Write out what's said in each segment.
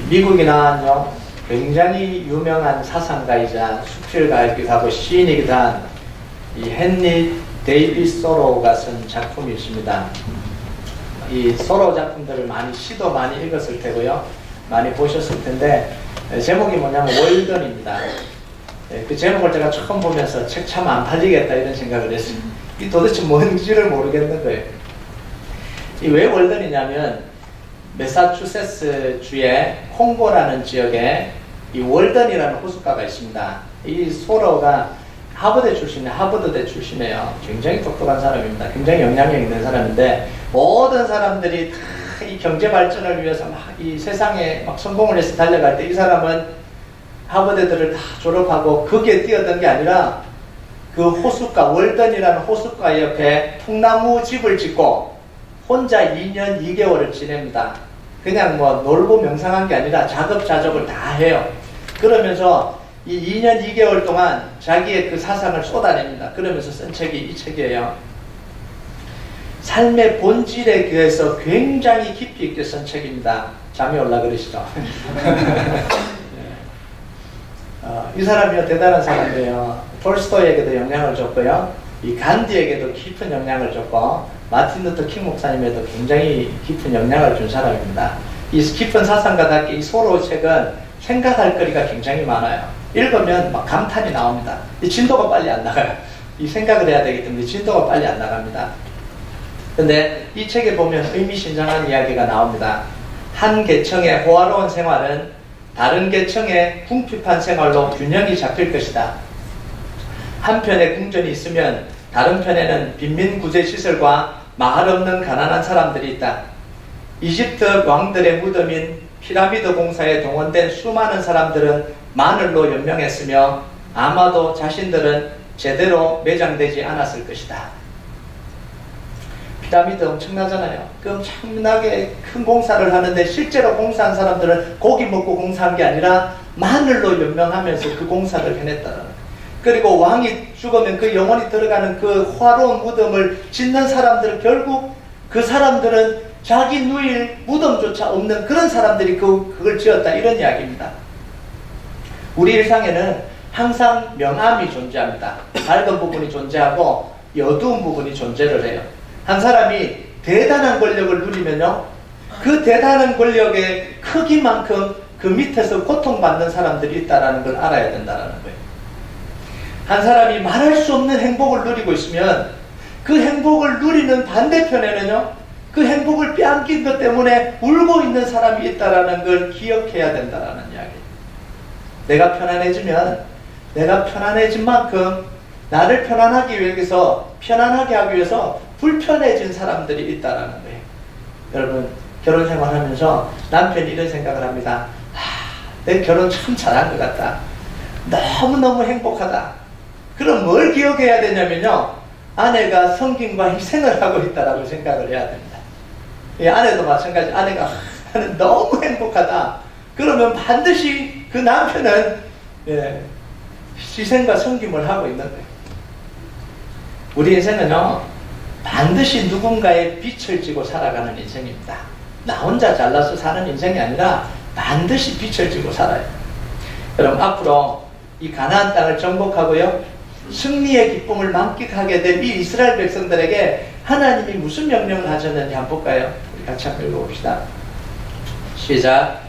미국이나요 굉장히 유명한 사상가이자 숙질가이기도 하고 시인이기도 한 이 헨리 데이비스 소로우가 쓴 작품이 있습니다. 이 소로우 작품들을 시도 많이 읽었을 테고요, 많이 보셨을 텐데, 제목이 뭐냐면 월든입니다. 그 제목을 제가 처음 보면서 책 참 안 팔리겠다 이런 생각을 했어요. 이 도대체 뭔지를 모르겠는 거예요. 이 왜 월든이냐면 매사추세츠 주의 콩고라는 지역에 이 월든이라는 호숫가가 있습니다. 이 소로가 하버드대 출신이에요. 굉장히 똑똑한 사람입니다. 굉장히 영향력 있는 사람인데, 모든 사람들이 다 이 경제 발전을 위해서 이 세상에 성공을 해서 달려갈 때 이 사람은 하버드들을 다 졸업하고 거기에 뛰어든 게 아니라 그 호숫가, 월든이라는 호숫가 옆에 통나무 집을 짓고 혼자 2년 2개월을 지냅니다. 그냥 놀고 명상한 게 아니라 작업자족을 다 해요. 그러면서 이 2년 2개월 동안 자기의 그 사상을 쏟아냅니다. 그러면서 쓴 책이 이 책이에요. 삶의 본질에 대해서 굉장히 깊이 있게 쓴 책입니다. 잠이 올라 그러시죠? 이 사람이요, 대단한 사람이에요. 톨스토이에게도 영향을 줬고요, 이 간디에게도 깊은 영향을 줬고, 마틴 루터 킹 목사님에도 굉장히 깊은 영향을 준 사람입니다. 이 깊은 사상가답게 이 소로 책은 생각할 거리가 굉장히 많아요. 읽으면 감탄이 나옵니다. 이 진도가 빨리 안 나가요. 이 생각을 해야 되기 때문에 진도가 빨리 안 나갑니다. 근데 이 책에 보면 의미심장한 이야기가 나옵니다. 한 계층의 호화로운 생활은 다른 계층의 궁핍한 생활로 균형이 잡힐 것이다. 한편에 궁전이 있으면 다른 편에는 빈민구제시설과 마을 없는 가난한 사람들이 있다. 이집트 왕들의 무덤인 피라미드 공사에 동원된 수많은 사람들은 마늘로 연명했으며 아마도 자신들은 제대로 매장되지 않았을 것이다. 피라미드 엄청나잖아요. 그 엄청나게 큰 공사를 하는데 실제로 공사한 사람들은 고기 먹고 공사한 게 아니라 마늘로 연명하면서 그 공사를 해냈다는 거예요. 그리고 왕이 죽으면 그 영혼이 들어가는 그 화로운 무덤을 짓는 사람들은 결국 그 사람들은 자기 누일 무덤조차 없는 그런 사람들이 그걸 지었다, 이런 이야기입니다. 우리 일상에는 항상 명암이 존재합니다. 밝은 부분이 존재하고 어두운 부분이 존재를 해요. 한 사람이 대단한 권력을 누리면요, 그 대단한 권력의 크기만큼 그 밑에서 고통받는 사람들이 있다는 걸 알아야 된다는 거예요. 한 사람이 말할 수 없는 행복을 누리고 있으면 그 행복을 누리는 반대편에는요, 그 행복을 빼앗긴 것 때문에 울고 있는 사람이 있다는 걸 기억해야 된다는 이야기예요. 내가 편안해지면 내가 편안해진 만큼 나를 편안하게 하기 위해서 불편해진 사람들이 있다는 거예요. 여러분, 결혼 생활하면서 남편이 이런 생각을 합니다. 내 결혼 참 잘한 것 같다. 너무너무 행복하다. 그럼 뭘 기억해야 되냐면요, 아내가 성김과 희생을 하고 있다라고 생각을 해야 됩니다. 이 아내도 마찬가지. 아내가 나는 너무 행복하다. 그러면 반드시 그 남편은 희생과 섬김을 하고 있는 거예요. 우리 인생은요, 반드시 누군가의 빛을 지고 살아가는 인생입니다. 나 혼자 잘나서 사는 인생이 아니라 반드시 빛을 지고 살아요. 여러분, 앞으로 이 가나안 땅을 정복하고요, 승리의 기쁨을 만끽하게 될 이 이스라엘 백성들에게 하나님이 무슨 명령을 하셨는지 한번 볼까요? 우리 같이 한번 읽어봅시다. 시작.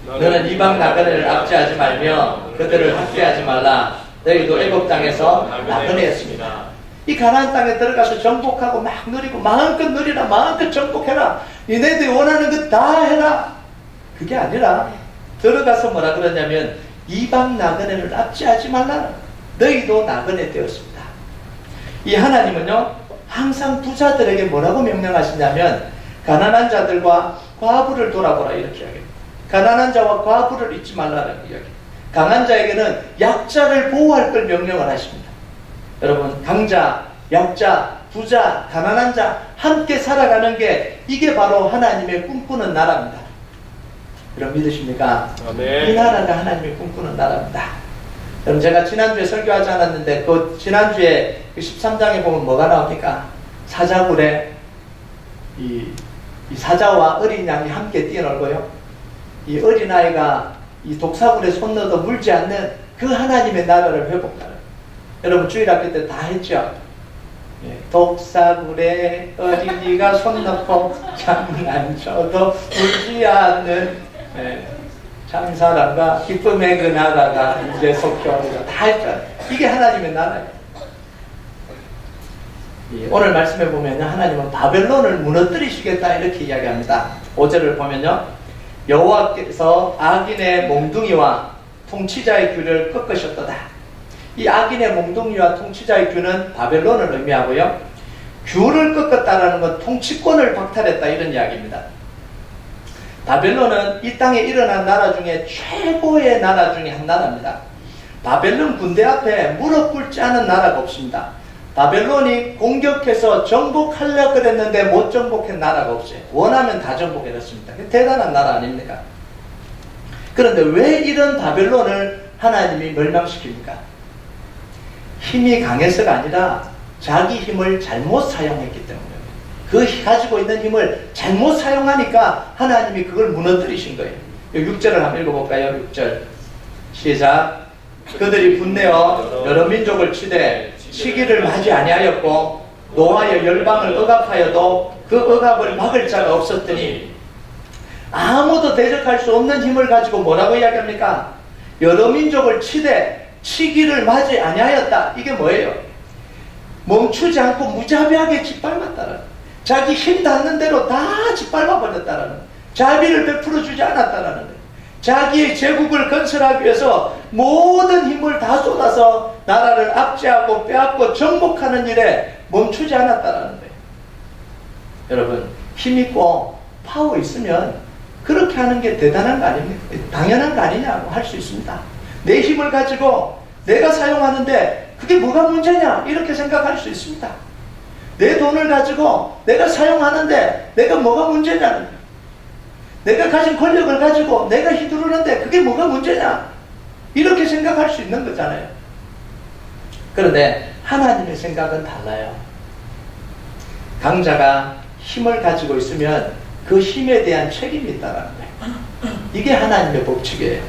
너는 이방 나그네를 압제하지 말며 그들을 학대하지 말라. 너희도 애굽 땅에서 나그네였습니다. 이 가나안 땅에 들어가서 정복하고 막 누리고 마음껏 누리라, 마음껏 정복해라, 니네들이 원하는 것 다 해라. 그게 아니라 들어가서 뭐라 그러냐면 이방 나그네를 압제하지 말라. 너희도 나그네 되었습니다. 이 하나님은요, 항상 부자들에게 뭐라고 명령하시냐면 가난한 자들과 과부를 돌아보라, 이렇게 이야기합니다. 가난한 자와 과부를 잊지 말라는 이야기. 강한 자에게는 약자를 보호할 걸 명령을 하십니다. 여러분, 강자, 약자, 부자, 가난한 자 함께 살아가는 게 이게 바로 하나님의 꿈꾸는 나라입니다. 여러분 믿으십니까? 아멘. 이 나라가 하나님의 꿈꾸는 나라입니다. 여러분, 제가 지난주에 설교하지 않았는데 그 지난주에 13장에 보면 뭐가 나옵니까? 사자굴에 이 사자와 어린 양이 함께 뛰어놀고요, 이 어린아이가 이 독사굴에 손 넣어도 물지 않는 그 하나님의 나라를 회복하는. 여러분 주일학교 때 다 했죠? 예, 독사굴에 어린이가 손 넣고 장난쳐도 울지 않는 참사랑과 기쁨의 그 나라가 이제 속혀오리라. 다 했잖아요. 이게 하나님의 나라예요. 오늘 말씀해 보면 하나님은 바벨론을 무너뜨리시겠다 이렇게 이야기합니다. 5절을 보면요, 여호와께서 악인의 몽둥이와 통치자의 귀를 꺾으셨도다. 이 악인의 몽둥이와 통치자의 귀는 바벨론을 의미하고요, 귀를 꺾었다라는 건 통치권을 박탈했다 이런 이야기입니다. 바벨론은 이 땅에 일어난 나라 중에 최고의 나라 중에 한 나라입니다. 바벨론 군대 앞에 무릎 꿇지 않은 나라가 없습니다. 바벨론이 공격해서 정복하려고 그랬는데 못 정복한 나라가 없어요. 원하면 다 정복해냈습니다. 대단한 나라 아닙니까? 그런데 왜 이런 바벨론을 하나님이 멸망시킵니까? 힘이 강해서가 아니라 자기 힘을 잘못 사용했기 때문에, 그 가지고 있는 힘을 잘못 사용하니까 하나님이 그걸 무너뜨리신 거예요. 6절을 한번 읽어볼까요? 6절 시작. 그들이 분내어 여러 민족을 치되 시기를 맞이 아니하였고 노하여 열방을 억압하여도 그 억압을 막을 자가 없었더니, 아무도 대적할 수 없는 힘을 가지고 뭐라고 이야기합니까? 여러 민족을 치되 치기를 맞이 아니하였다. 이게 뭐예요? 멈추지 않고 무자비하게 짓밟았다는, 자기 힘 닿는 대로 다 짓밟아 버렸다는, 자비를 베풀어 주지 않았다는 거예요. 자기의 제국을 건설하기 위해서 모든 힘을 다 쏟아서 나라를 압제하고 빼앗고 정복하는 일에 멈추지 않았다는 거예요. 여러분, 힘있고 파워 있으면 그렇게 하는 게 대단한 거 아닙니까? 당연한 거 아니냐고 할 수 있습니다. 내 힘을 가지고 내가 사용하는데 그게 뭐가 문제냐 이렇게 생각할 수 있습니다. 내 돈을 가지고 내가 사용하는데 내가 뭐가 문제냐는 거예요. 내가 가진 권력을 가지고 내가 휘두르는데 그게 뭐가 문제냐 이렇게 생각할 수 있는 거잖아요. 그런데 하나님의 생각은 달라요. 강자가 힘을 가지고 있으면 그 힘에 대한 책임이 있다는 거예요. 이게 하나님의 법칙이에요.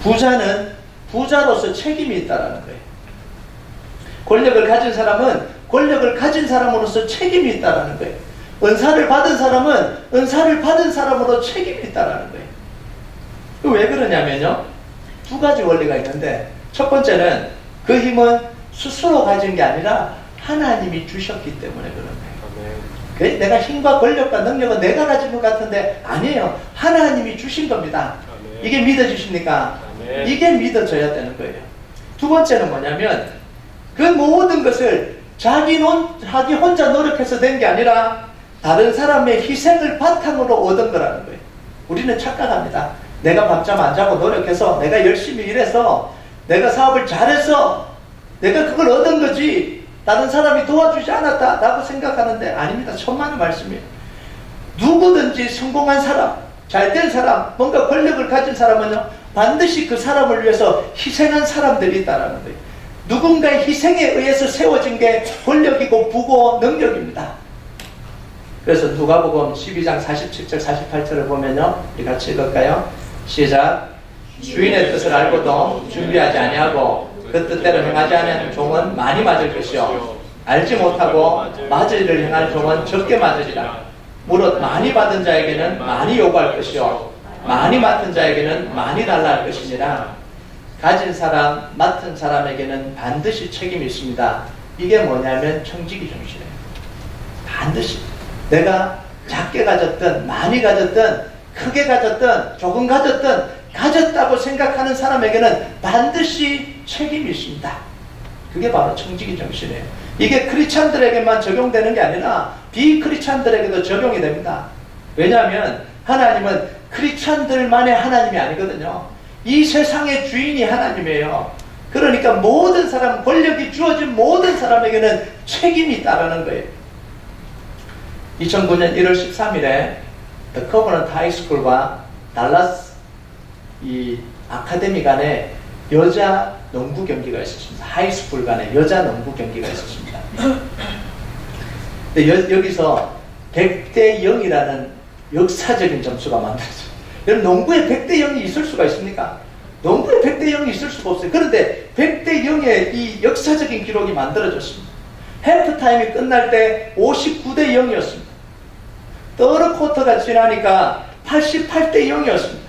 부자는 부자로서 책임이 있다는 거예요. 권력을 가진 사람은 권력을 가진 사람으로서 책임이 있다는 거예요. 은사를 받은 사람은 은사를 받은 사람으로 책임이 있다는 거예요. 왜 그러냐면요, 두 가지 원리가 있는데, 첫 번째는 그 힘은 스스로 가진 게 아니라 하나님이 주셨기 때문에 그런 거예요. 내가 힘과 권력과 능력은 내가 가진 것 같은데 아니에요. 하나님이 주신 겁니다. 이게 믿어지십니까? 이게 믿어져야 되는 거예요. 두 번째는 뭐냐면, 그 모든 것을 자기 혼자 노력해서 된 게 아니라 다른 사람의 희생을 바탕으로 얻은 거라는 거예요. 우리는 착각합니다. 내가 밤잠 안 자고 노력해서 내가 열심히 일해서 내가 사업을 잘해서 내가 그걸 얻은 거지 다른 사람이 도와주지 않았다 라고 생각하는데 아닙니다. 천만의 말씀이에요. 누구든지 성공한 사람, 잘된 사람, 뭔가 권력을 가진 사람은요, 반드시 그 사람을 위해서 희생한 사람들이 있다는 거예요. 누군가의 희생에 의해서 세워진 게 권력이고 부고 능력입니다. 그래서 누가복음 12장 47절 48절을 보면요, 우리 같이 읽을까요? 시작. 주인의 뜻을 알고도 준비하지 아니하고 그 뜻대로 행하지 않은 종은 많이 맞을 것이요, 알지 못하고 맞을 일을 행할 종은 적게 맞으리라. 무릇 많이 받은 자에게는 많이 요구할 것이요, 많이 맡은 자에게는 많이 달라 할 것이니라. 가진 사람, 맡은 사람에게는 반드시 책임이 있습니다. 이게 뭐냐면 청지기 정신이에요. 반드시 내가 작게 가졌든 많이 가졌든 크게 가졌든 조금 가졌든 가졌다고 생각하는 사람에게는 반드시 책임이 있습니다. 그게 바로 청지기 정신이에요. 이게 크리스찬들에게만 적용되는 게 아니라 비크리스찬들에게도 적용이 됩니다. 왜냐하면 하나님은 크리스찬들만의 하나님이 아니거든요. 이 세상의 주인이 하나님이에요. 그러니까 모든 사람, 권력이 주어진 모든 사람에게는 책임이 있다는 거예요. 2009년 1월 13일에 The Covenant High School과 달라스 이 아카데미 간에 여자 농구 경기가 있었습니다. 하이스쿨 간에 여자 농구 경기가 있었습니다. 근데 여기서 100대 0이라는 역사적인 점수가 만들어졌어요. 여러분, 농구에 100대 0이 있을 수가 있습니까? 농구에 100대 0이 있을 수가 없어요. 그런데 100대 0의 이 역사적인 기록이 만들어졌습니다. 해프타임이 끝날 때 59대 0이었습니다. 더드 쿼터가 지나니까 88대 0이었습니다.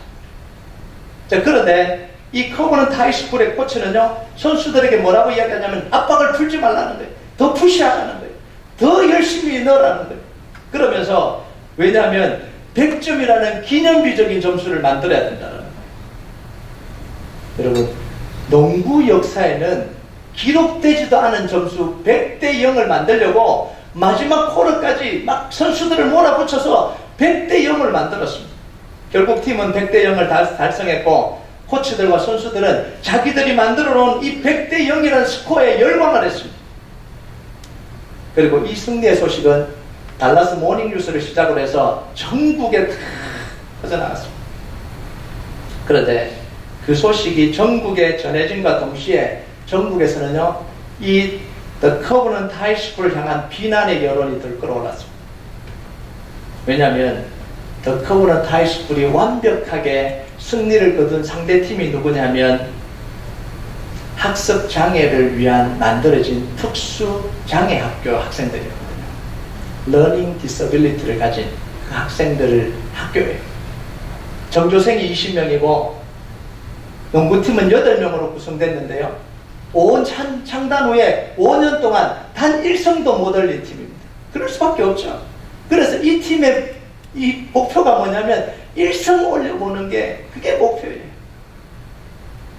자, 그런데 이 커버넌트 하이스쿨의 코치는요, 선수들에게 뭐라고 이야기하냐면 압박을 풀지 말라는 거예요. 더 푸시하라는 거예요. 더 열심히 넣으라는 거예요. 그러면서 왜냐하면 100점이라는 기념비적인 점수를 만들어야 된다는 거예요. 여러분, 농구 역사에는 기록되지도 않은 점수 100대 0을 만들려고 마지막 쿼터까지 막 선수들을 몰아붙여서 100대 0을 만들었습니다. 결국 팀은 100대 0을 달성했고, 코치들과 선수들은 자기들이 만들어 놓은 이 100대 0이라는 스코어에 열광을 했습니다. 그리고 이 승리의 소식은 달라스 모닝뉴스를 시작으로 해서 전국에 다 퍼져나갔습니다. 그런데 그 소식이 전국에 전해진과 동시에 전국에서는요, 이 The Covenant High School을 향한 비난의 여론이 들끓어올랐습니다. 왜냐하면 The Covenant High School이 완벽하게 승리를 거둔 상대팀이 누구냐면 학습 장애를 위한 만들어진 특수 장애 학교 학생들이거든요. Learning Disability를 가진 그 학생들 학교예요. 정조생이 20명이고 농구팀은 8명으로 구성됐는데요. 창단 후에 5년 동안 단 1승도 못 올린 팀입니다. 그럴 수밖에 없죠. 그래서 이 팀의 이 목표가 뭐냐면 1승 올려보는 게 그게 목표예요.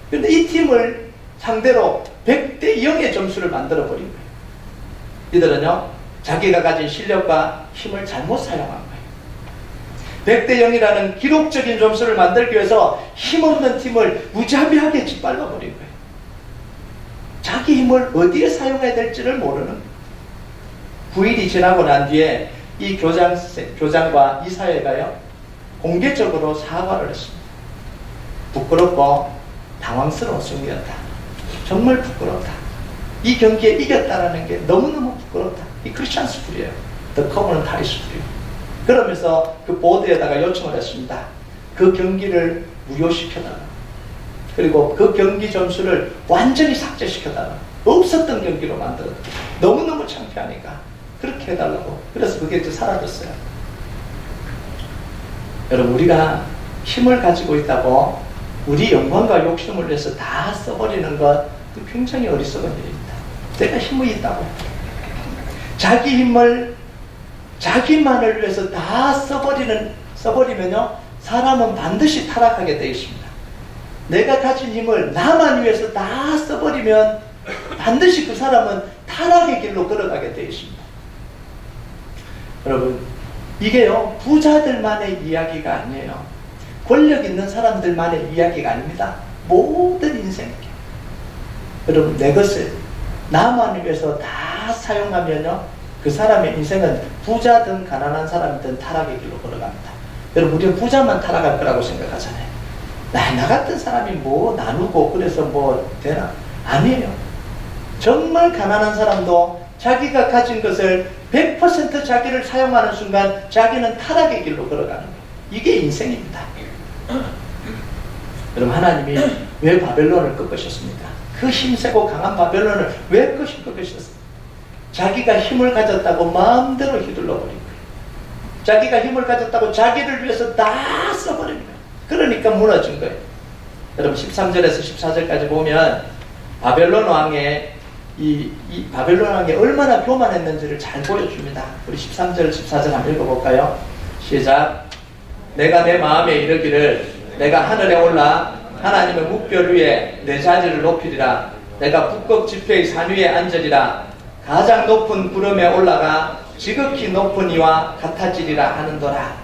그런데 이 팀을 상대로 100대 0의 점수를 만들어버린 거예요. 이들은요, 자기가 가진 실력과 힘을 잘못 사용한 거예요. 100대 0이라는 기록적인 점수를 만들기 위해서 힘없는 팀을 무자비하게 짓밟아버린 거예요. 자기 힘을 어디에 사용해야 될지를 모르는 거예요. 9일이 지나고 난 뒤에 이 교장과 이사회가요, 공개적으로 사과를 했습니다. 부끄럽고 당황스러운 승리였다. 정말 부끄럽다. 이 경기에 이겼다는 게 너무너무 부끄럽다. 이 크리스찬 스쿨이에요. The Covenant High School이에요. 그러면서 그 보드에다가 요청을 했습니다. 그 경기를 무효시켜달라. 그리고 그 경기 점수를 완전히 삭제시켜달라. 없었던 경기로 만들었다. 너무너무 창피하니까 그렇게 해달라고. 그래서 그게 이제 사라졌어요. 여러분, 우리가 힘을 가지고 있다고 우리 영광과 욕심을 위해서 다 써버리는 것, 굉장히 어리석은 일입니다. 내가 힘이 있다고 자기 힘을 자기만을 위해서 다 써버리면요, 사람은 반드시 타락하게 되어 있습니다. 내가 가진 힘을 나만 위해서 다 써버리면 반드시 그 사람은 타락의 길로 걸어가게 되어 있습니다. 여러분, 이게요, 부자들만의 이야기가 아니에요. 권력 있는 사람들만의 이야기가 아닙니다. 모든 인생. 여러분, 내 것을 나만 위해서 다 사용하면요, 그 사람의 인생은 부자든 가난한 사람이든 타락의 길로 걸어갑니다. 여러분, 우리는 부자만 타락할 거라고 생각하잖아요. 나 같은 사람이 뭐 나누고 그래서 뭐 되나? 아니에요. 정말 가난한 사람도 자기가 가진 것을 100% 자기를 사용하는 순간 자기는 타락의 길로 걸어가는 거예요. 이게 인생입니다. 여러분, 하나님이 왜 바벨론을 꺾으셨습니까? 그 힘세고 강한 바벨론을 왜 꺾으셨습니까? 자기가 힘을 가졌다고 마음대로 휘둘러 버린 거예요. 자기가 힘을 가졌다고 자기를 위해서 다 써버린 거예요. 그러니까 무너진 거예요. 여러분, 13절에서 14절까지 보면 바벨론 왕의 이 바벨론 왕이 얼마나 교만했는지를 잘 보여줍니다. 우리 13절, 14절 한번 읽어볼까요? 시작. 내가 내 마음에 이르기를 내가 하늘에 올라 하나님의 묵별 위에 내 자리를 높이리라. 내가 북극 지폐의 산 위에 앉으리라. 가장 높은 구름에 올라가 지극히 높은 이와 같아지리라 하는도라.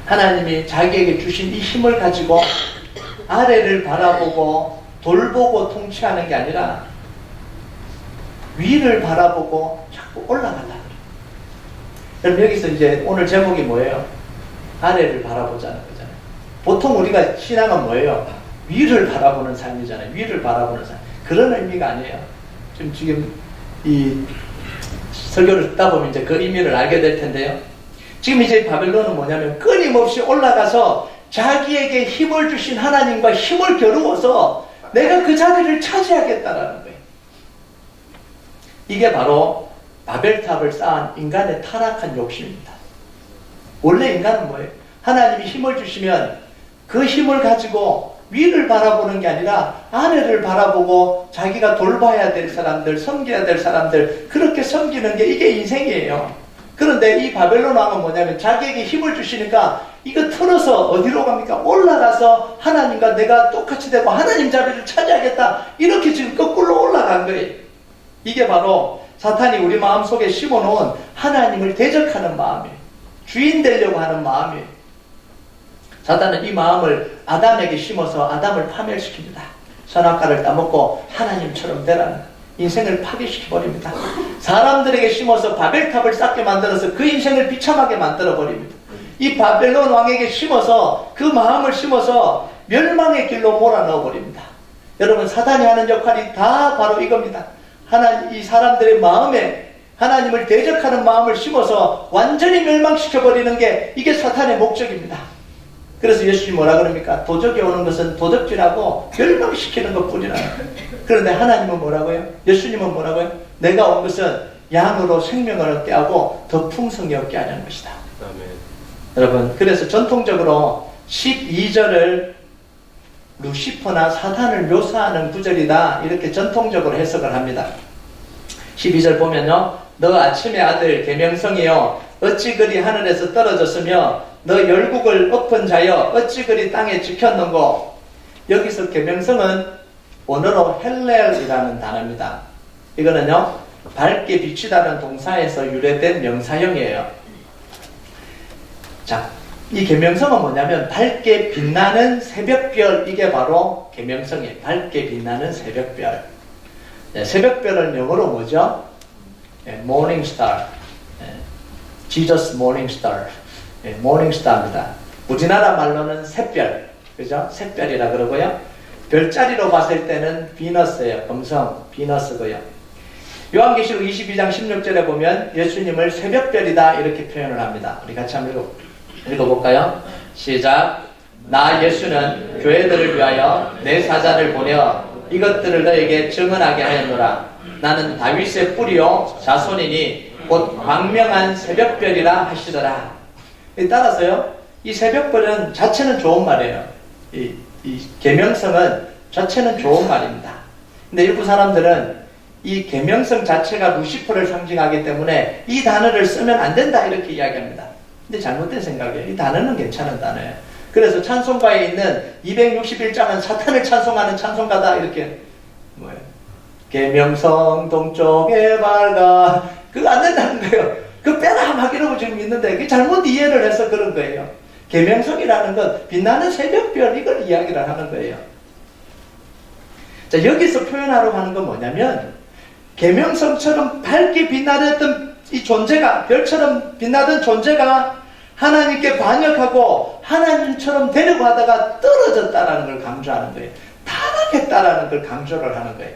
하나님이 자기에게 주신 이 힘을 가지고 아래를 바라보고 돌보고 통치하는 게 아니라 위를 바라보고 자꾸 올라가려고 그래요. 여러분, 여기서 이제 오늘 제목이 뭐예요? 아래를 바라보자는 거잖아요. 보통 우리가 신앙은 뭐예요? 위를 바라보는 삶이잖아요. 위를 바라보는 삶. 그런 의미가 아니에요. 지금 이 설교를 듣다 보면 이제 그 의미를 알게 될 텐데요. 지금 이제 바벨론은 뭐냐면 끊임없이 올라가서 자기에게 힘을 주신 하나님과 힘을 겨루어서 내가 그 자리를 차지하겠다라는 거예요. 이게 바로 바벨탑을 쌓은 인간의 타락한 욕심입니다. 원래 인간은 뭐예요? 하나님이 힘을 주시면 그 힘을 가지고 위를 바라보는 게 아니라 아래를 바라보고 자기가 돌봐야 될 사람들, 섬겨야 될 사람들, 그렇게 섬기는 게 이게 인생이에요. 그런데 이 바벨론 왕은 뭐냐면 자기에게 힘을 주시니까 이거 틀어서 어디로 갑니까? 올라가서 하나님과 내가 똑같이 되고 하나님 자리를 차지하겠다. 이렇게 지금 거꾸로 올라간 거예요. 이게 바로 사탄이 우리 마음속에 심어놓은 하나님을 대적하는 마음이에요. 주인 되려고 하는 마음이에요. 사탄은 이 마음을 아담에게 심어서 아담을 파멸시킵니다. 선악과를 따먹고 하나님처럼 되라는 거예요. 인생을 파괴시켜버립니다. 사람들에게 심어서 바벨탑을 쌓게 만들어서 그 인생을 비참하게 만들어버립니다. 이 바벨론 왕에게 심어서 그 마음을 심어서 멸망의 길로 몰아넣어버립니다. 여러분, 사탄이 하는 역할이 다 바로 이겁니다. 이 사람들의 마음에 하나님을 대적하는 마음을 심어서 완전히 멸망시켜버리는 게 이게 사탄의 목적입니다. 그래서 예수님이 뭐라 그럽니까? 도적이 오는 것은 도적질하고 멸망시키는 것뿐이라는 거예요. 그런데 하나님은 뭐라고요? 예수님은 뭐라고요? 내가 온 것은 양으로 생명을 얻게 하고 더 풍성히 얻게 하려는 것이다. 아멘. 여러분, 그래서 전통적으로 12절을 루시퍼나 사탄을 묘사하는 구절이다, 이렇게 전통적으로 해석을 합니다. 12절 보면요, 너 아침의 아들 계명성이여 어찌 그리 하늘에서 떨어졌으며 너 열국을 엎은 자여 어찌 그리 땅에 지켰는고. 여기서 계명성은 원어로 헬렐이라는 단어입니다. 이거는요, 밝게 비치다는 동사에서 유래된 명사형이에요. 자, 이 계명성은 뭐냐면 밝게 빛나는 새벽별, 이게 바로 계명성이에요. 밝게 빛나는 새벽별. 네, 새벽별은 영어로 뭐죠? 네, Morning Star. 네, Jesus Morning Star. 네, Morning Star입니다. 우리나라 말로는 샛별, 그죠? 샛별이라 그러고요. 별자리로 봤을 때는 비너스예요. 금성, 비너스고요. 요한계시록 22장 16절에 보면 예수님을 새벽별이다, 이렇게 표현을 합니다. 우리 같이 한번 읽어볼까요? 시작. 나 예수는 교회들을 위하여 내 사자를 보내어 이것들을 너에게 증언하게 하였노라. 나는 다윗의 뿌리요 자손이니 곧 광명한 새벽별이라 하시더라. 따라서요, 이 새벽별은 자체는 좋은 말이에요. 이 계명성은 자체는 좋은 말입니다. 근데 일부 사람들은 이 계명성 자체가 루시퍼를 상징하기 때문에 이 단어를 쓰면 안 된다, 이렇게 이야기합니다. 근데 잘못된 생각이에요. 이 단어는 괜찮은 단어예요. 그래서 찬송가에 있는 261장은 사탄을 찬송하는 찬송가다, 이렇게 뭐예요? 계명성 동쪽에 밝아, 그거 안 된다는 거예요. 그거 빼라 막 이러고 지금 있는데 그게 잘못 이해를 해서 그런 거예요. 계명성이라는 건 빛나는 새벽별, 이걸 이야기를 하는 거예요. 자, 여기서 표현하려고 하는 건 뭐냐면 계명성처럼 밝게 빛나던 이 존재가, 별처럼 빛나던 존재가 하나님께 반역하고 하나님처럼 되려고 하다가 떨어졌다라는 걸 강조하는 거예요. 타락했다라는 걸 강조를 하는 거예요.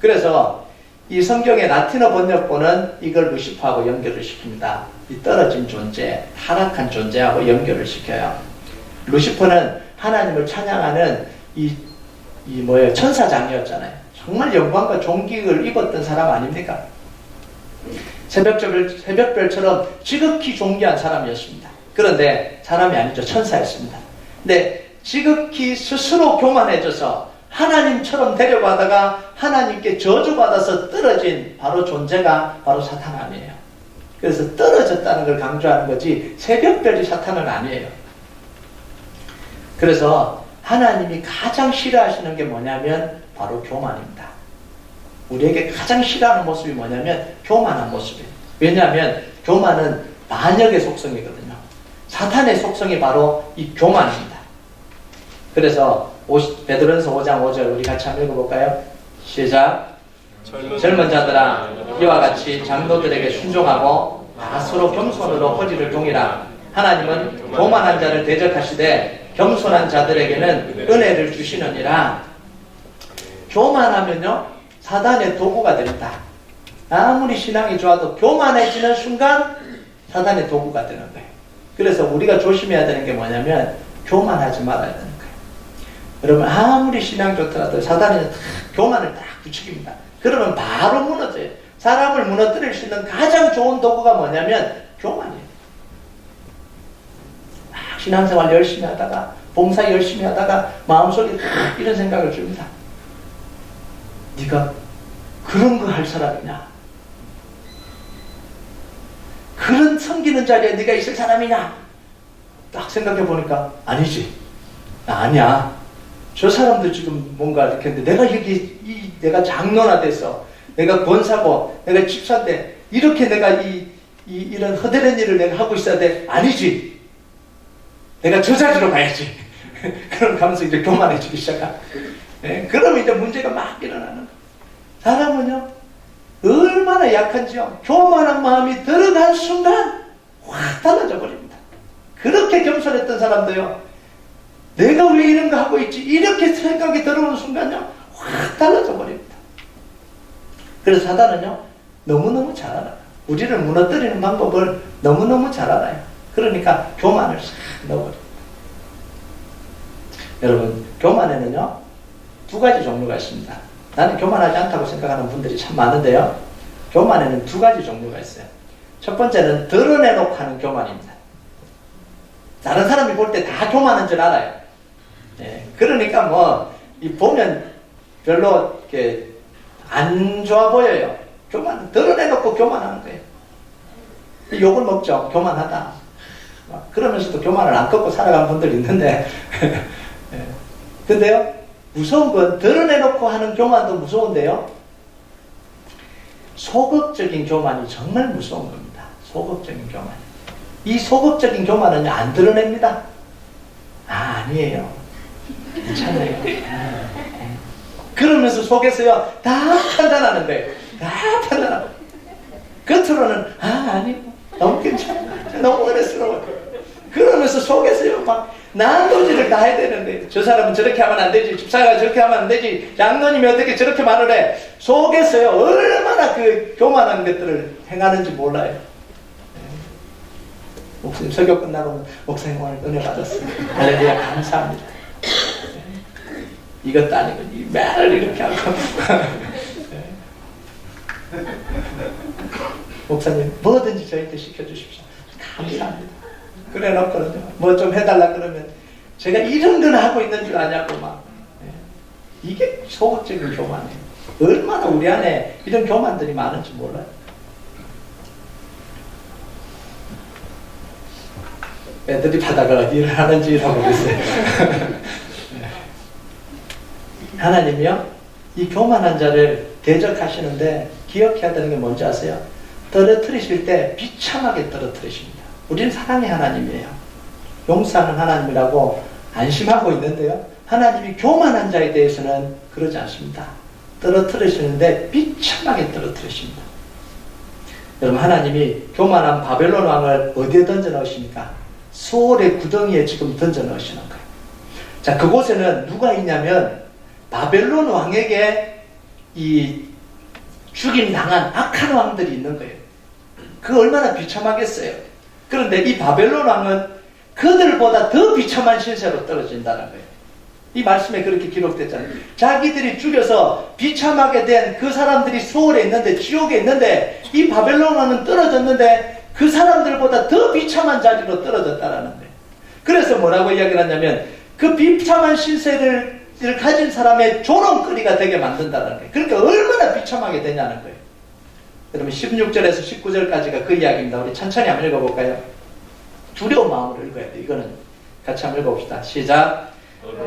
그래서 이 성경의 라틴어 번역본은 이걸 루시퍼하고 연결을 시킵니다. 이 떨어진 존재, 타락한 존재하고 연결을 시켜요. 루시퍼는 하나님을 찬양하는 뭐예요? 천사장이었잖아요. 정말 영광과 존귀를 입었던 사람 아닙니까? 새벽별처럼 지극히 존귀한 사람이었습니다. 그런데 사람이 아니죠. 천사였습니다. 근데 지극히 스스로 교만해져서 하나님처럼 되려고 하다가 하나님께 저주받아서 떨어진 바로 존재가 바로 사탄 아니에요. 그래서 떨어졌다는 걸 강조하는 거지 새벽별이 사탄은 아니에요. 그래서 하나님이 가장 싫어하시는 게 뭐냐면 바로 교만입니다. 우리에게 가장 싫어하는 모습이 뭐냐면 교만한 모습이에요. 왜냐하면 교만은 반역의 속성이거든요. 사탄의 속성이 바로 이 교만입니다. 그래서 베드로전서 5장 5절 우리 같이 한번 읽어볼까요? 시작. 젊은 자들아 이와 같이 장로들에게 순종하고 다 서로 겸손으로 허리를 동이라. 하나님은 교만한 자를 대적하시되 겸손한 자들에게는 은혜를 주시느니라. 교만하면요 사단의 도구가 됩니다. 아무리 신앙이 좋아도 교만해지는 순간 사단의 도구가 되는 거예요. 그래서 우리가 조심해야 되는 게 뭐냐면 교만하지 말아야 되는 거예요. 여러분 아무리 신앙 좋더라도 사단이 교만을 딱 부추깁니다. 그러면 바로 무너져요. 사람을 무너뜨릴 수 있는 가장 좋은 도구가 뭐냐면 교만이에요. 신앙생활 열심히 하다가 봉사 열심히 하다가 마음속에 이런 생각을 줍니다. 네가 그런 거 할 사람이냐? 그런 섬기는 자리에 네가 있을 사람이냐? 딱 생각해 보니까 아니지. 아니야. 저 사람도 지금 뭔가 이렇게 했는데 내가 여기 내가 장로나 돼서 내가 권사고 내가 집사인데 이렇게 내가 이런 허대는 일을 내가 하고 있어야 돼? 아니지. 내가 저 자리로 가야지. 그런 가면서 이제 교만해지기 시작하고. 네? 그러면 이제 문제가 막 일어나는 거예요. 사람은요, 얼마나 약한지요. 교만한 마음이 들어간 순간 확 달라져 버립니다. 그렇게 겸손했던 사람도요, 내가 왜 이런 거 하고 있지? 이렇게 생각이 들어오는 순간요, 확 달라져 버립니다. 그래서 사단은요, 너무너무 잘 알아요. 우리를 무너뜨리는 방법을 너무너무 잘 알아요. 그러니까 교만을 싹 넣어버립니다. 여러분, 교만에는요, 두 가지 종류가 있습니다. 나는 교만하지 않다고 생각하는 분들이 참 많은데요. 교만에는 두 가지 종류가 있어요. 첫 번째는 드러내놓고 하는 교만입니다. 다른 사람이 볼 때 다 교만한 줄 알아요. 네, 그러니까 뭐 보면 별로 이렇게 안 좋아 보여요. 교만 드러내놓고 교만하는 거예요. 욕을 먹죠. 교만하다. 그러면서도 교만을 안 꺾고 살아가는 분들이 있는데 네. 근데요, 무서운 건 드러내놓고 하는 교만도 무서운데요, 소극적인 교만이 정말 무서운 겁니다. 소극적인 교만. 이 소극적인 교만은 안 드러냅니다. 아니에요. 괜찮아요. 그러면서 속에서요, 다 판단하는 거예요. 다 판단하고. 겉으로는, 아니, 너무 괜찮아. 너무 어렵스러워. 그러면서 속에서요, 막, 난도질을 다 해야 되는데, 저 사람은 저렇게 하면 안 되지, 집사가 저렇게 하면 안 되지, 장로님이 어떻게 저렇게 말을 해. 속에서요, 얼마나 그 교만한 것들을 행하는지 몰라요. 목사님 설교 끝나고 목사님 오늘 은혜 받았어요. 할렐루야, 감사합니다. 이것도 아니고 이 말을 이렇게 하고 목사님 뭐든지 저희한테 시켜주십시오. 감사합니다. 그래 놓고는요, 뭐 좀 해달라 그러면 제가 이런 건 하고 있는 줄 아냐고 막. 이게 소극적인 교만이에요. 얼마나 우리 안에 이런 교만들이 많은지 몰라요. 애들이 바다가 일을 하는지도 모르겠어요. 하나님이요, 이 교만한 자를 대적하시는데 기억해야 되는 게 뭔지 아세요? 떨어뜨리실 때 비참하게 떨어뜨리십니다. 우리는 사랑의 하나님이에요. 용서하는 하나님이라고 안심하고 있는데요, 하나님이 교만한 자에 대해서는 그러지 않습니다. 떨어뜨리시는데 비참하게 떨어뜨리십니다. 여러분, 하나님이 교만한 바벨론 왕을 어디에 던져 넣으십니까? 수월의 구덩이에 지금 던져 넣으시는 거예요. 자, 그곳에는 누가 있냐면 바벨론 왕에게 이 죽임당한 악한 왕들이 있는 거예요. 그 얼마나 비참하겠어요. 그런데 이 바벨론 왕은 그들보다 더 비참한 신세로 떨어진다는 거예요. 이 말씀에 그렇게 기록됐잖아요. 자기들이 죽여서 비참하게 된 그 사람들이 수월에 있는데, 지옥에 있는데, 이 바벨론 왕은 떨어졌는데 그 사람들보다 더 비참한 자리로 떨어졌다라는 거예요. 그래서 뭐라고 이야기를 하냐면 그 비참한 신세를 가진 사람의 조롱거리가 되게 만든다는 거예요. 그러니까 얼마나 비참하게 되냐는 거예요. 여러분, 16절에서 19절까지가 그 이야기입니다. 우리 천천히 한번 읽어볼까요? 두려운 마음으로 읽어야 돼요. 이거는 같이 한번 읽어봅시다. 시작.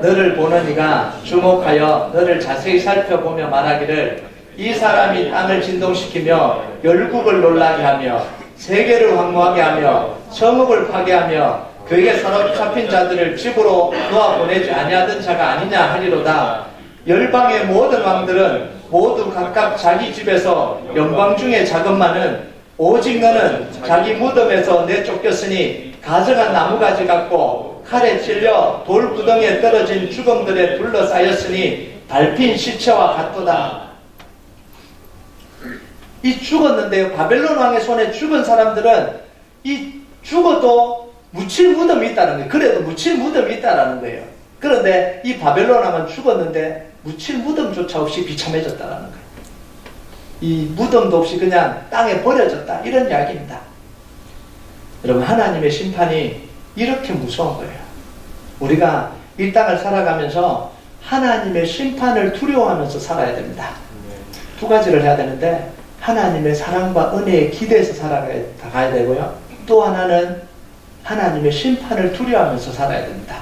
너를 보는 이가 주목하여 너를 자세히 살펴보며 말하기를, 이 사람이 땅을 진동시키며 열국을 놀라게 하며 세계를 황무하게 하며 성읍을 파괴하며 그에게 사로잡힌 자들을 집으로 놓아 보내지 아니하던 자가 아니냐 하리로다. 열방의 모든 왕들은 모두 각각 자기 집에서 영광 중에 작은만은 오직 너는 자기 무덤에서 내쫓겼으니 가져간 나무가지 같고 칼에 찔려 돌구덩이에 떨어진 죽음들에 둘러싸였으니 밟힌 시체와 같도다. 이 죽었는데요, 바벨론 왕의 손에 죽은 사람들은 이 죽어도 묻힐 무덤이 있다는 거예요. 그래도 묻힐 무덤이 있다는 거예요. 그런데 이 바벨론 왕은 죽었는데 묻힐 무덤조차 없이 비참해졌다는 거예요. 이 무덤도 없이 그냥 땅에 버려졌다, 이런 이야기입니다. 여러분, 하나님의 심판이 이렇게 무서운 거예요. 우리가 이 땅을 살아가면서 하나님의 심판을 두려워하면서 살아야 됩니다. 두 가지를 해야 되는데, 하나님의 사랑과 은혜에 기대해서 살아가야 되고요. 또 하나는 하나님의 심판을 두려워하면서 살아야 됩니다.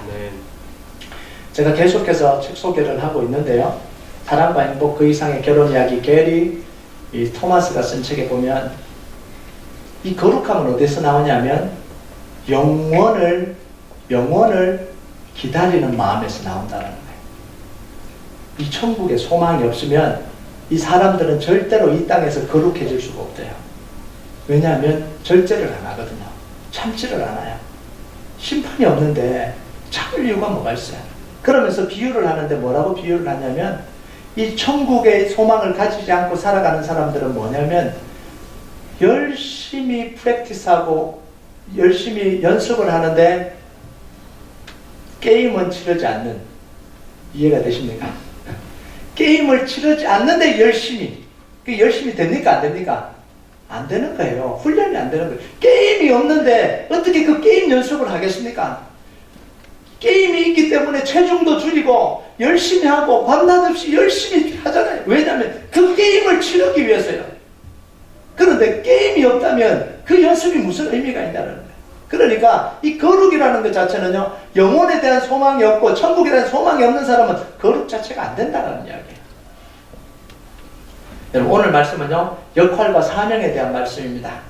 제가 계속해서 책 소개를 하고 있는데요. 사랑과 행복 그 이상의 결혼 이야기, 게리 이 토마스가 쓴 책에 보면 이 거룩함은 어디서 나오냐면 영원을 기다리는 마음에서 나온다는 거예요. 이 천국에 소망이 없으면 이 사람들은 절대로 이 땅에서 거룩해질 수가 없대요. 왜냐하면 절제를 안 하거든요. 참지를 않아요. 심판이 없는데 참을 이유가 뭐가 있어요? 그러면서 비유를 하는데 뭐라고 비유를 하냐면 이 천국의 소망을 가지지 않고 살아가는 사람들은 뭐냐면 열심히 프랙티스하고 열심히 연습을 하는데 게임은 치르지 않는, 이해가 되십니까? 게임을 치르지 않는데 열심히 됩니까? 안 됩니까? 안 되는 거예요. 훈련이 안 되는 거예요. 게임이 없는데 어떻게 그 게임 연습을 하겠습니까? 게임이 있기 때문에 체중도 줄이고 열심히 하고 밤낮 없이 열심히 하잖아요. 왜냐하면 그 게임을 치르기 위해서요. 그런데 게임이 없다면 그 연습이 무슨 의미가 있냐는 거예요. 그러니까 이 거룩이라는 것 자체는요, 영혼에 대한 소망이 없고 천국에 대한 소망이 없는 사람은 거룩 자체가 안 된다는 이야기예요. 여러분, 오늘 말씀은요, 역할과 사명에 대한 말씀입니다.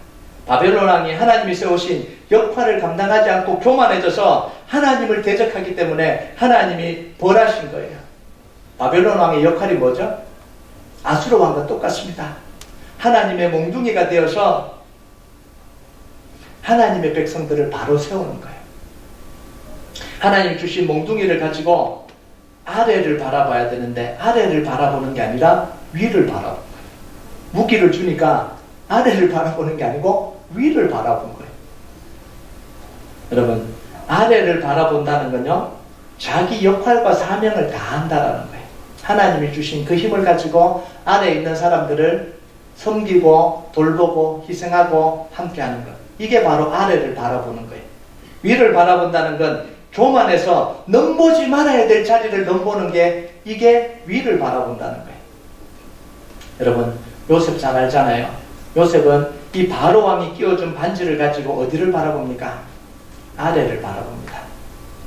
바벨론 왕이 하나님이 세우신 역할을 감당하지 않고 교만해져서 하나님을 대적하기 때문에 하나님이 벌하신 거예요. 바벨론 왕의 역할이 뭐죠? 아수르 왕과 똑같습니다. 하나님의 몽둥이가 되어서 하나님의 백성들을 바로 세우는 거예요. 하나님 주신 몽둥이를 가지고 아래를 바라봐야 되는데 아래를 바라보는 게 아니라 위를 바라보는 거예요. 무기를 주니까 아래를 바라보는 게 아니고 위를 바라본 거예요. 여러분, 아래를 바라본다는 건요, 자기 역할과 사명을 다한다라는 거예요. 하나님이 주신 그 힘을 가지고 아래에 있는 사람들을 섬기고 돌보고 희생하고 함께하는 것, 이게 바로 아래를 바라보는 거예요. 위를 바라본다는 건 교만해서 넘보지 말아야 될 자리를 넘보는 게, 이게 위를 바라본다는 거예요. 여러분, 요셉 잘 알잖아요. 요셉은 이 바로 왕이 끼워준 반지를 가지고 어디를 바라봅니까? 아래를 바라봅니다.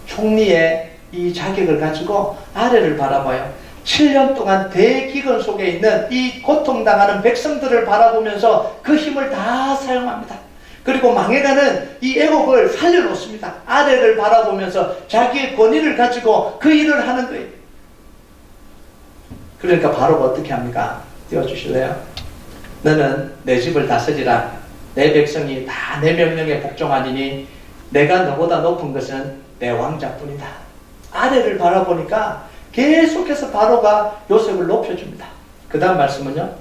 총리의 이 자격을 가지고 아래를 바라봐요. 7년 동안 대기근 속에 있는 이 고통당하는 백성들을 바라보면서 그 힘을 다 사용합니다. 그리고 망해가는 이 애국을 살려놓습니다. 아래를 바라보면서 자기의 권위를 가지고 그 일을 하는 거예요. 그러니까 바로가 어떻게 합니까? 띄워주실래요? 너는 내 집을 다스리라. 내 백성이 다 내 명령에 복종하니니 내가 너보다 높은 것은 내 왕자뿐이다. 아래를 바라보니까 계속해서 바로가 요셉을 높여줍니다. 그 다음 말씀은요,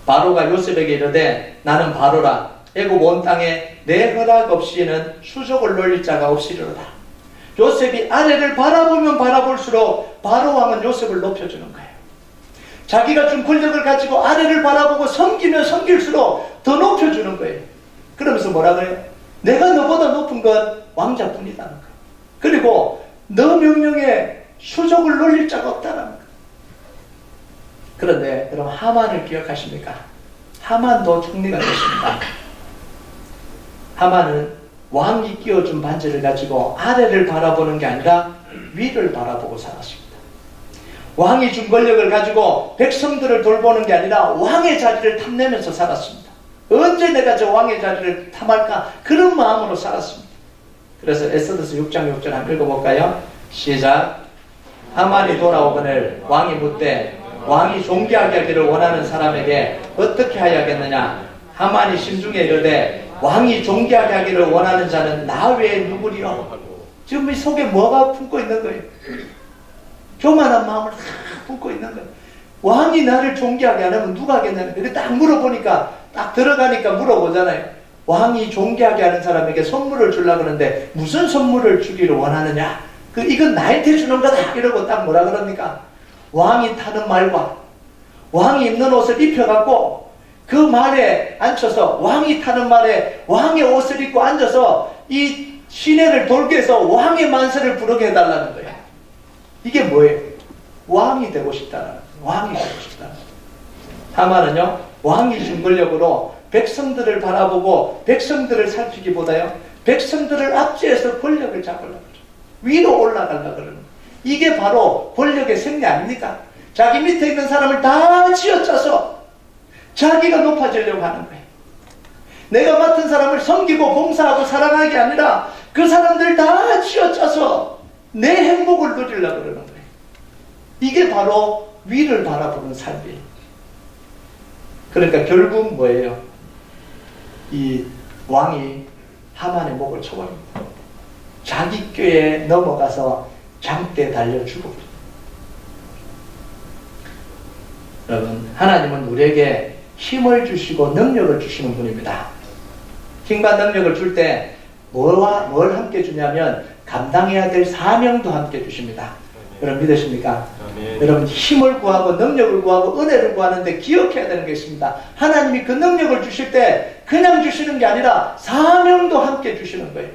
바로가 요셉에게 이르되 나는 바로라. 애굽 온 땅에 내 허락 없이는 수족을 놀릴 자가 없으리로다. 요셉이 아래를 바라보면 바라볼수록 바로 왕은 요셉을 높여주는 거예요. 자기가 준 권력을 가지고 아래를 바라보고 섬기면 섬길수록 더 높여주는 거예요. 그러면서 뭐라 그래요? 내가 너보다 높은 건 왕자뿐이다는 거예요. 그리고 너 명령에 수족을 놀릴 자가 없다는 거예요. 그런데 여러분, 하만을 기억하십니까? 하만도 총리가 됐습니다. 하만은 왕이 끼워준 반지를 가지고 아래를 바라보는 게 아니라 위를 바라보고 살았습니다. 왕이 준 권력을 가지고 백성들을 돌보는 게 아니라 왕의 자리를 탐내면서 살았습니다. 언제 내가 저 왕의 자리를 탐할까? 그런 마음으로 살았습니다. 그래서 에스더서 6장 6절 한번 읽어볼까요? 시작. 하만이 돌아오거늘 왕이 묻되 왕이 존귀하게 하기를 원하는 사람에게 어떻게 하여야겠느냐? 하만이 심중에 이르되 왕이 존귀하게 하기를 원하는 자는 나 외에 누구리요? 지금 이 속에 뭐가 품고 있는 거예요? 교만한 마음을 다 품고 있는 거예요. 왕이 나를 존귀하게 안 하면 누가 하겠냐는 거예요. 딱 물어보니까, 딱 들어가니까 물어보잖아요. 왕이 존귀하게 하는 사람에게 선물을 주려고 그러는데 무슨 선물을 주기를 원하느냐? 이건 나한테 주는 거다. 이러고 딱 뭐라 그럽니까? 왕이 타는 말과 왕이 입는 옷을 입혀갖고 그 말에 앉혀서 왕이 타는 말에 왕의 옷을 입고 앉아서 이 시내를 돌게 해서 왕의 만세를 부르게 해달라는 거예요. 이게 뭐예요? 왕이 되고 싶다는 거예요. 왕이 되고 싶다는 거예요. 하만은요, 왕이 준 권력으로 백성들을 바라보고 백성들을 살피기보다요, 백성들을 압제해서 권력을 잡으려고 그래요. 위로 올라가려고 그러는 거예요. 이게 바로 권력의 생리 아닙니까? 자기 밑에 있는 사람을 다 쥐어짜서 자기가 높아지려고 하는 거예요. 내가 맡은 사람을 섬기고 봉사하고 사랑하기 아니라 그 사람들 다 쥐어짜서 내 행복을 누리려고 그러는 거예요. 이게 바로 위를 바라보는 삶이에요. 그러니까 결국 뭐예요? 이 왕이 하만의 목을 쳐버립니다. 자기 꾀에 넘어가서 장대에 달려 죽어버립니다. 여러분, 하나님은 우리에게 힘을 주시고 능력을 주시는 분입니다. 힘과 능력을 줄 때 뭘 함께 주냐면 감당해야 될 사명도 함께 주십니다. 여러분 믿으십니까? 여러분 힘을 구하고 능력을 구하고 은혜를 구하는데 기억해야 되는 게 있습니다. 하나님이 그 능력을 주실 때 그냥 주시는 게 아니라 사명도 함께 주시는 거예요.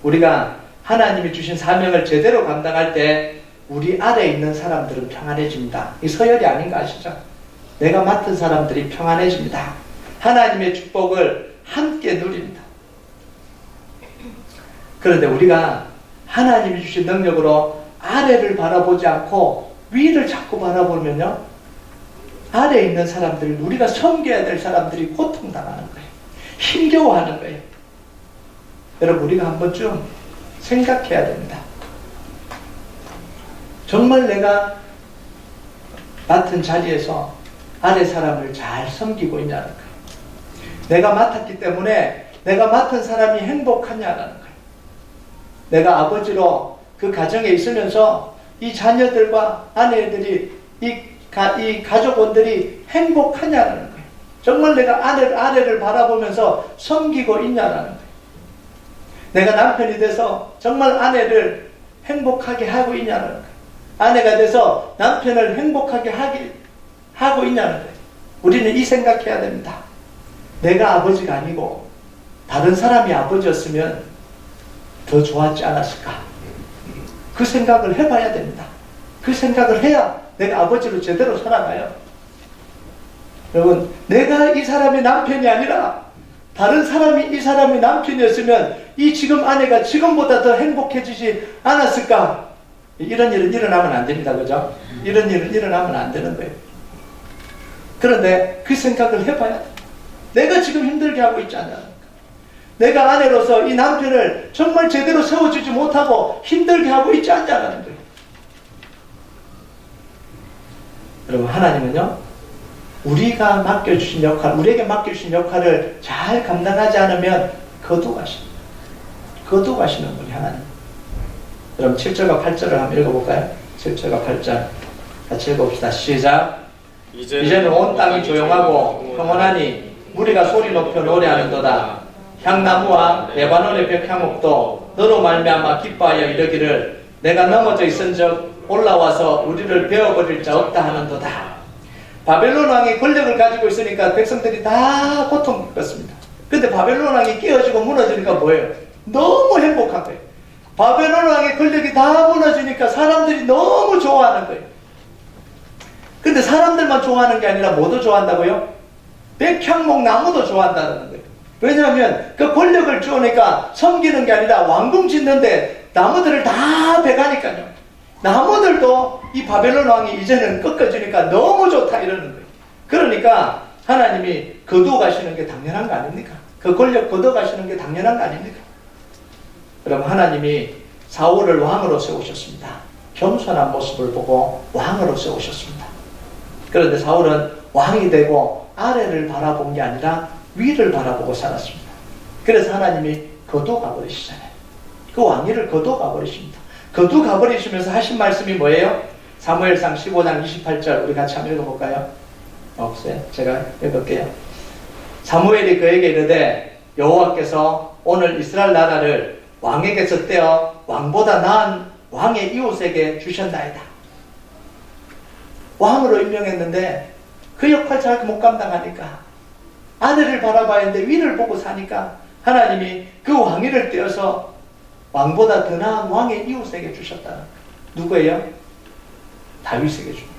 우리가 하나님이 주신 사명을 제대로 감당할 때 우리 아래에 있는 사람들은 평안해집니다. 이 서열이 아닌 거 아시죠? 내가 맡은 사람들이 평안해집니다. 하나님의 축복을 함께 누립니다. 그런데 우리가 하나님이 주신 능력으로 아래를 바라보지 않고 위를 자꾸 바라보면요, 아래에 있는 사람들, 우리가 섬겨야 될 사람들이 고통당하는 거예요. 힘겨워하는 거예요. 여러분 우리가 한 번쯤 생각해야 됩니다. 정말 내가 맡은 자리에서 아래 사람을 잘 섬기고 있냐는 거예요. 내가 맡았기 때문에 내가 맡은 사람이 행복하냐는 거예요. 내가 아버지로 그 가정에 있으면서 이 자녀들과 아내들이 이 가족원들이 행복하냐는 거예요. 정말 내가 아내를 바라보면서 섬기고 있냐는 거예요. 내가 남편이 돼서 정말 아내를 행복하게 하고 있냐는 거예요. 아내가 돼서 남편을 행복하게 하고 있냐는 거예요. 우리는 이 생각해야 됩니다. 내가 아버지가 아니고 다른 사람이 아버지였으면 더 좋았지 않았을까? 그 생각을 해봐야 됩니다. 그 생각을 해야 내가 아버지로 제대로 살아가요. 여러분, 내가 이 사람의 남편이 아니라 다른 사람이 이 사람의 남편이었으면 이 지금 아내가 지금보다 더 행복해지지 않았을까? 이런 일은 일어나면 안 됩니다. 그죠? 이런 일은 일어나면 안 되는 거예요. 그런데 그 생각을 해봐야 돼. 내가 지금 힘들게 하고 있지 않냐? 내가 아내로서 이 남편을 정말 제대로 세워주지 못하고 힘들게 하고 있지 않냐는 거예요. 여러분, 하나님은요, 우리가 맡겨주신 역할, 우리에게 맡겨주신 역할을 잘 감당하지 않으면 거두가십니다. 거두가시는 분이 하나님. 여러분, 7절과 8절을 한번 읽어볼까요? 7절과 8절. 같이 읽어봅시다. 시작. 이제는 온 땅이 조용하고 평온하니 무리가 소리 높여 노래하는도다. 향나무와 레바논의 백향목도 너로 말미암아 기뻐하여 이르기를 내가 넘어져 있은즉 올라와서 우리를 베어버릴 자 없다 하는도다. 바벨론 왕이 권력을 가지고 있으니까 백성들이 다 고통받습니다. 근데 바벨론 왕이 깨어지고 무너지니까 뭐예요? 너무 행복한 거예요. 바벨론 왕의 권력이 다 무너지니까 사람들이 너무 좋아하는 거예요. 근데 사람들만 좋아하는 게 아니라 뭐도 좋아한다고요? 백향목 나무도 좋아한다는 거예요. 왜냐하면 그 권력을 주니까 섬기는 게 아니라 왕궁 짓는데 나무들을 다 베가니까요. 나무들도 이 바벨론 왕이 이제는 꺾어지니까 너무 좋다 이러는 거예요. 그러니까 하나님이 거두어 가시는 게 당연한 거 아닙니까? 그 권력 거두어 가시는 게 당연한 거 아닙니까? 여러분, 하나님이 사울을 왕으로 세우셨습니다. 겸손한 모습을 보고 왕으로 세우셨습니다. 그런데 사울은 왕이 되고 아래를 바라본 게 아니라 위를 바라보고 살았습니다. 그래서 하나님이 거두어 가버리시잖아요. 그 왕위를 거두어 가버리십니다. 거두어 가버리시면서 하신 말씀이 뭐예요? 사무엘상 15장 28절 우리 같이 한번 읽어볼까요? 없어요? 제가 읽을게요. 사무엘이 그에게 이르되 여호와께서 오늘 이스라엘 나라를 왕에게서 떼어 왕보다 나은 왕의 이웃에게 주셨나이다. 왕으로 임명했는데 그 역할 잘 못 감당하니까 아내를 바라봐야 하는데 위를 보고 사니까 하나님이 그 왕위를 떼어서 왕보다 더 나은 왕의 이웃에게 주셨다. 누구예요? 다윗에게 줍니다.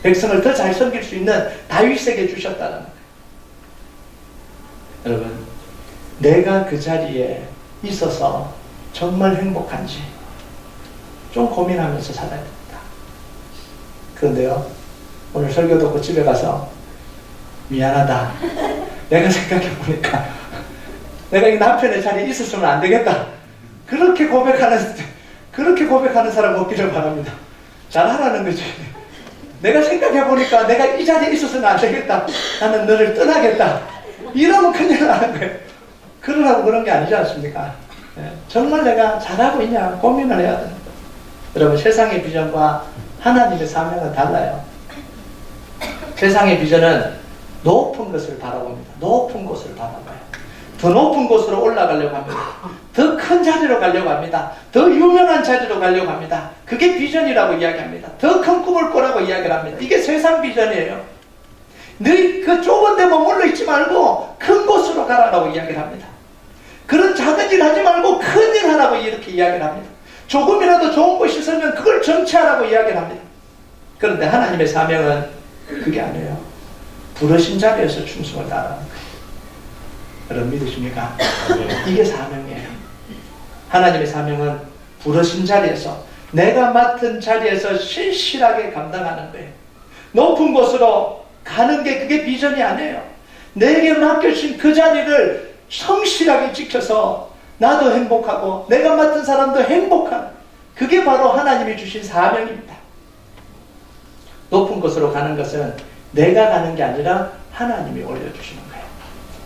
백성을 더 잘 섬길 수 있는 다윗에게 주셨다는 거예요. 여러분, 내가 그 자리에 있어서 정말 행복한지 좀 고민하면서 살아야 됩니다. 그런데요, 오늘 설교 듣고 집에 가서 미안하다. 내가 생각해보니까 내가 이 남편의 자리에 있었으면 안 되겠다. 그렇게 고백하는 사람 없기를 바랍니다. 잘하라는 거지. 내가 생각해보니까 내가 이 자리에 있었으면 안 되겠다. 나는 너를 떠나겠다. 이러면 큰일 나는 거예요. 그러라고 그런 게 아니지 않습니까? 정말 내가 잘하고 있냐 고민을 해야 됩니다. 여러분, 세상의 비전과 하나님의 사명은 달라요. 세상의 비전은 높은 것을 바라봅니다. 높은 곳을 바라봐요. 더 높은 곳으로 올라가려고 합니다. 더 큰 자리로 가려고 합니다. 더 유명한 자리로 가려고 합니다. 그게 비전이라고 이야기합니다. 더 큰 꿈을 꾸라고 이야기를 합니다. 이게 세상 비전이에요. 너희 그 좁은 데 머물러 있지 말고 큰 곳으로 가라라고 이야기를 합니다. 그런 작은 일 하지 말고 큰 일 하라고 이렇게 이야기를 합니다. 조금이라도 좋은 곳이 있으면 그걸 정치하라고 이야기를 합니다. 그런데 하나님의 사명은 그게 아니에요. 부르신 자리에서 충성을 다하는 거예요. 여러분 믿으십니까? 이게 사명이에요. 하나님의 사명은 부르신 자리에서, 내가 맡은 자리에서 신실하게 감당하는 거예요. 높은 곳으로 가는 게 그게 비전이 아니에요. 내게 맡겨진 그 자리를 성실하게 지켜서 나도 행복하고 내가 맡은 사람도 행복한, 그게 바로 하나님이 주신 사명입니다. 높은 곳으로 가는 것은 내가 가는 게 아니라 하나님이 올려주시는 거예요.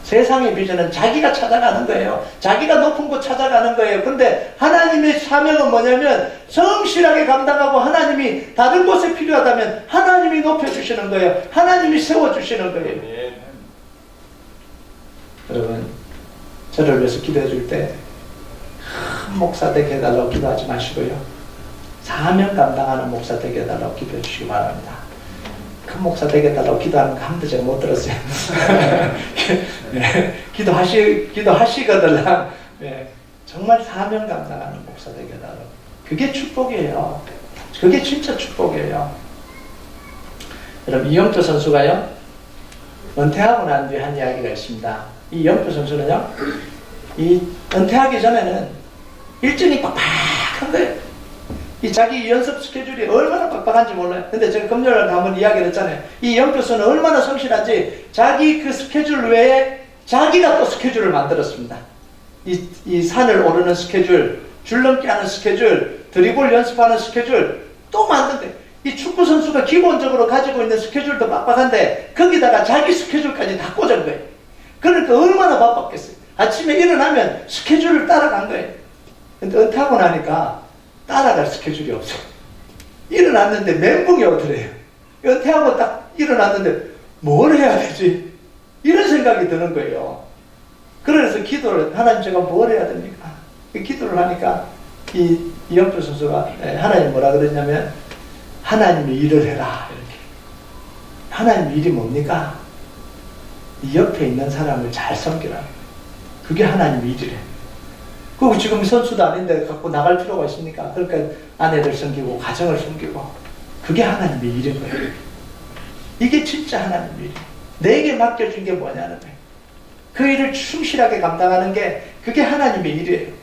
세상의 비전은 자기가 찾아가는 거예요. 자기가 높은 곳 찾아가는 거예요. 근데 하나님의 사명은 뭐냐면 성실하게 감당하고 하나님이 다른 곳에 필요하다면 하나님이 높여주시는 거예요. 하나님이 세워주시는 거예요. 여러분, 저를 위해서 기도해 줄 때 큰 목사 되게 해달라고 기도하지 마시고요. 사명 감당하는 목사 되게 해달라고 기도해 주시기 바랍니다. 큰 목사 되겠다고 기도하는 거 한 번도 제가 못 들었어요. 네, 기도하시거들랑 네, 정말 사명 감당하는 목사 되겠다고. 그게 축복이에요. 그게 진짜 축복이에요. 여러분, 이영표 선수가요, 은퇴하고 난 뒤에 한 이야기가 있습니다. 이 이영표 선수는요, 이 은퇴하기 전에는 일정이 빡빡한 거예요. 이 자기 연습 스케줄이 얼마나 빡빡한지 몰라요. 근데 제가 금요일에 한번 이야기를 했잖아요. 이 연표수는 얼마나 성실한지 자기 그 스케줄 외에 자기가 또 스케줄을 만들었습니다. 이 산을 오르는 스케줄, 줄넘기 하는 스케줄, 드리블 연습하는 스케줄 또 만든대. 이 축구 선수가 기본적으로 가지고 있는 스케줄도 빡빡한데 거기다가 자기 스케줄까지 다 꽂은 거예요. 그러니까 얼마나 바빴겠어요. 아침에 일어나면 스케줄을 따라간 거예요. 근데 은퇴하고 나니까 따라갈 스케줄이 없어요. 일어났는데 멘붕이 오더래요. 은퇴하고 딱 일어났는데 뭘 해야 되지? 이런 생각이 드는 거예요. 그래서 기도를, 하나님 제가 뭘 해야 됩니까? 기도를 하니까 이영표 선수가 하나님 뭐라 그랬냐면 하나님이 일을 해라 이렇게. 하나님 일이 뭡니까? 이 옆에 있는 사람을 잘 섬기라. 그게 하나님 일이래. 그리고 지금 선수도 아닌데 갖고 나갈 필요가 있습니까? 그러니까 아내를 섬기고 가정을 섬기고 그게 하나님의 일인 거예요. 이게 진짜 하나님의 일이에요. 내게 맡겨준 게 뭐냐는 거예요. 그 일을 충실하게 감당하는 게 그게 하나님의 일이에요.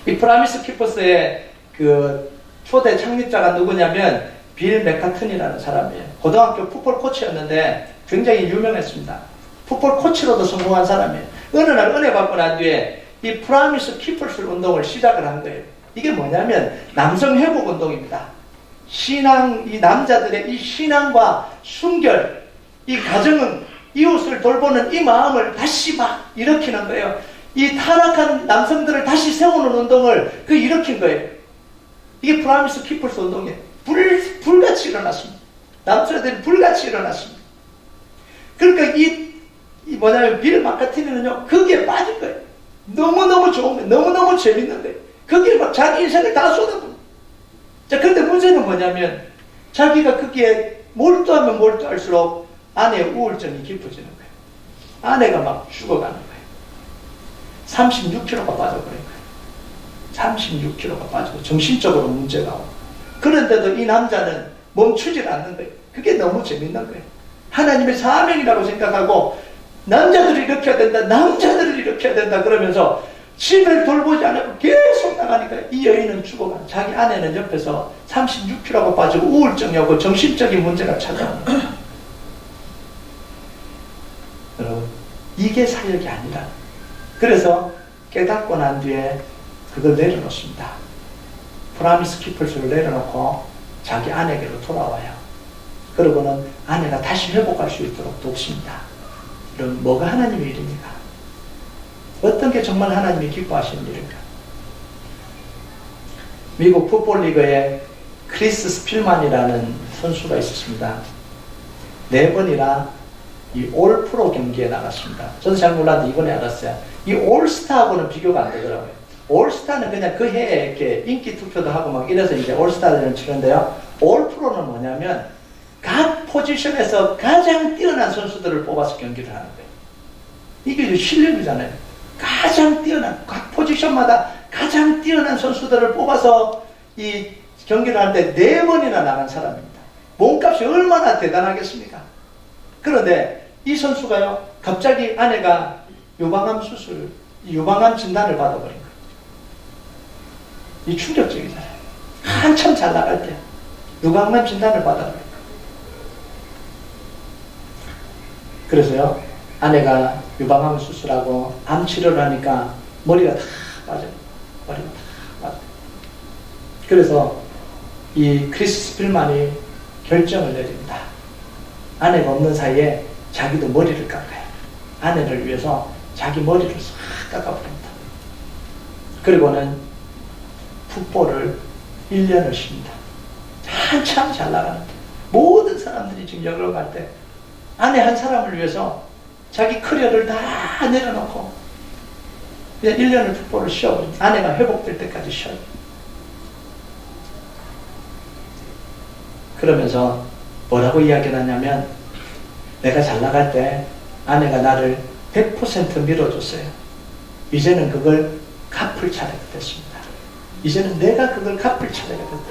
이 프라미스 키퍼스의 그 초대 창립자가 누구냐면 빌 맥카튼이라는 사람이에요. 고등학교 풋볼 코치였는데 굉장히 유명했습니다. 풋볼 코치로도 성공한 사람이에요. 어느 날 은혜 받고 난 뒤에 이 프라미스 키퍼스 운동을 시작을 한 거예요. 이게 뭐냐면 남성 회복 운동입니다. 신앙, 이 남자들의 이 신앙과 순결, 이 가정은 이웃을 돌보는 이 마음을 다시 막 일으키는 거예요. 이 타락한 남성들을 다시 세우는 운동을 일으킨 거예요. 이게 프라미스 키퍼스 운동이에요. 불같이 일어났습니다. 남자들이 불같이 일어났습니다. 그러니까 이 뭐냐면 빌 마카트니는요, 거기에 빠진 거예요. 너무너무 좋은 거예요. 너무너무 재밌는 거예요. 거기에 막 자기 인생을 다 쏟아붓는. 자, 그런데 문제는 뭐냐면, 자기가 거기에 몰두하면 몰두할수록 아내의 우울증이 깊어지는 거예요. 아내가 막 죽어가는 거예요. 36kg가 빠져버린 거예요. 36kg가 빠지고 정신적으로 문제가 오고. 그런데도 이 남자는 멈추질 않는 거예요. 그게 너무 재밌는 거예요. 하나님의 사명이라고 생각하고 남자들이 이렇게 해야 된다, 남자들이 이렇게 해야 된다 그러면서 집을 돌보지 않고 계속 나가니까 이 여인은 죽어가는, 자기 아내는 옆에서 36kg가 빠지고 우울증이 오고 정신적인 문제가 찾아오는 거예요. 여러분, 이게 사역이 아니라. 그래서 깨닫고 난 뒤에 그걸 내려놓습니다. 프라미스 키플스를 내려놓고 자기 아내에게로 돌아와요. 그러고는 아내가 다시 회복할 수 있도록 돕습니다. 그럼 뭐가 하나님의 일입니까? 어떤 게 정말 하나님이 기뻐하시는 일인가? 미국 풋볼리그에 크리스 스필만이라는 선수가 있었습니다. 4번이나 이 올 프로 경기에 나갔습니다. 저도 잘 몰랐는데 이번에 알았어요. 이 올스타하고는 비교가 안 되더라고요. 올스타는 그냥 그 해에 이렇게 인기 투표도 하고 막 이래서 이제 올스타를 치는데요. 올 프로는 뭐냐면 각 포지션에서 가장 뛰어난 선수들을 뽑아서 경기를 하는 거예요. 이게 실력이잖아요. 가장 뛰어난, 각 포지션마다 가장 뛰어난 선수들을 뽑아서 이 경기를 하는데 4번이나 나간 사람입니다. 몸값이 얼마나 대단하겠습니까? 그런데 이 선수가요, 갑자기 아내가 유방암 수술, 유방암 진단을 받아버린 거예요. 이 충격적이잖아요. 한참 잘 나갈 때 유방암 진단을 받아버린 거예요. 그래서요, 아내가 유방암 수술하고 암 치료를 하니까 머리가 다 빠져요. 머리가 다 빠져요. 그래서 이 크리스 스필만이 결정을 내립니다. 아내가 없는 사이에 자기도 머리를 깎아요. 아내를 위해서 자기 머리를 싹 깎아버립니다. 그리고는 풋볼을 1년을 쉽니다. 한참 잘 나가는데 모든 사람들이 지금 여기로 갈 때 아내 한 사람을 위해서 자기 커리어를 다 내려놓고 그냥 1년을 풋볼을 쉬어버립니다. 아내가 회복될 때까지 쉬어요. 그러면서 뭐라고 이야기를 하냐면, 내가 잘 나갈 때 아내가 나를 100% 밀어줬어요. 이제는 그걸 갚을 차례가 됐습니다. 이제는 내가 그걸 갚을 차례가 됐다.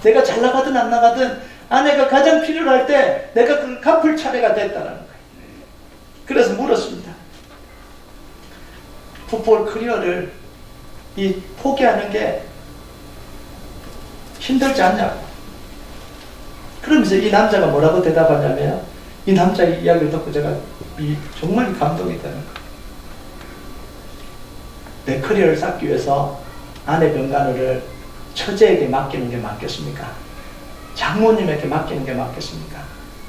내가 잘 나가든 안 나가든 아내가 가장 필요로 할 때 내가 그걸 갚을 차례가 됐다는 거예요. 그래서 물었습니다. 풋볼 커리어를 포기하는 게 힘들지 않냐고. 그러면서 이 남자가 뭐라고 대답하냐면, 이 남자의 이야기를 듣고 제가 정말 감동이 되는 거예요. 내 커리어를 쌓기 위해서 아내 병간호를 처제에게 맡기는 게 맞겠습니까? 장모님에게 맡기는 게 맞겠습니까?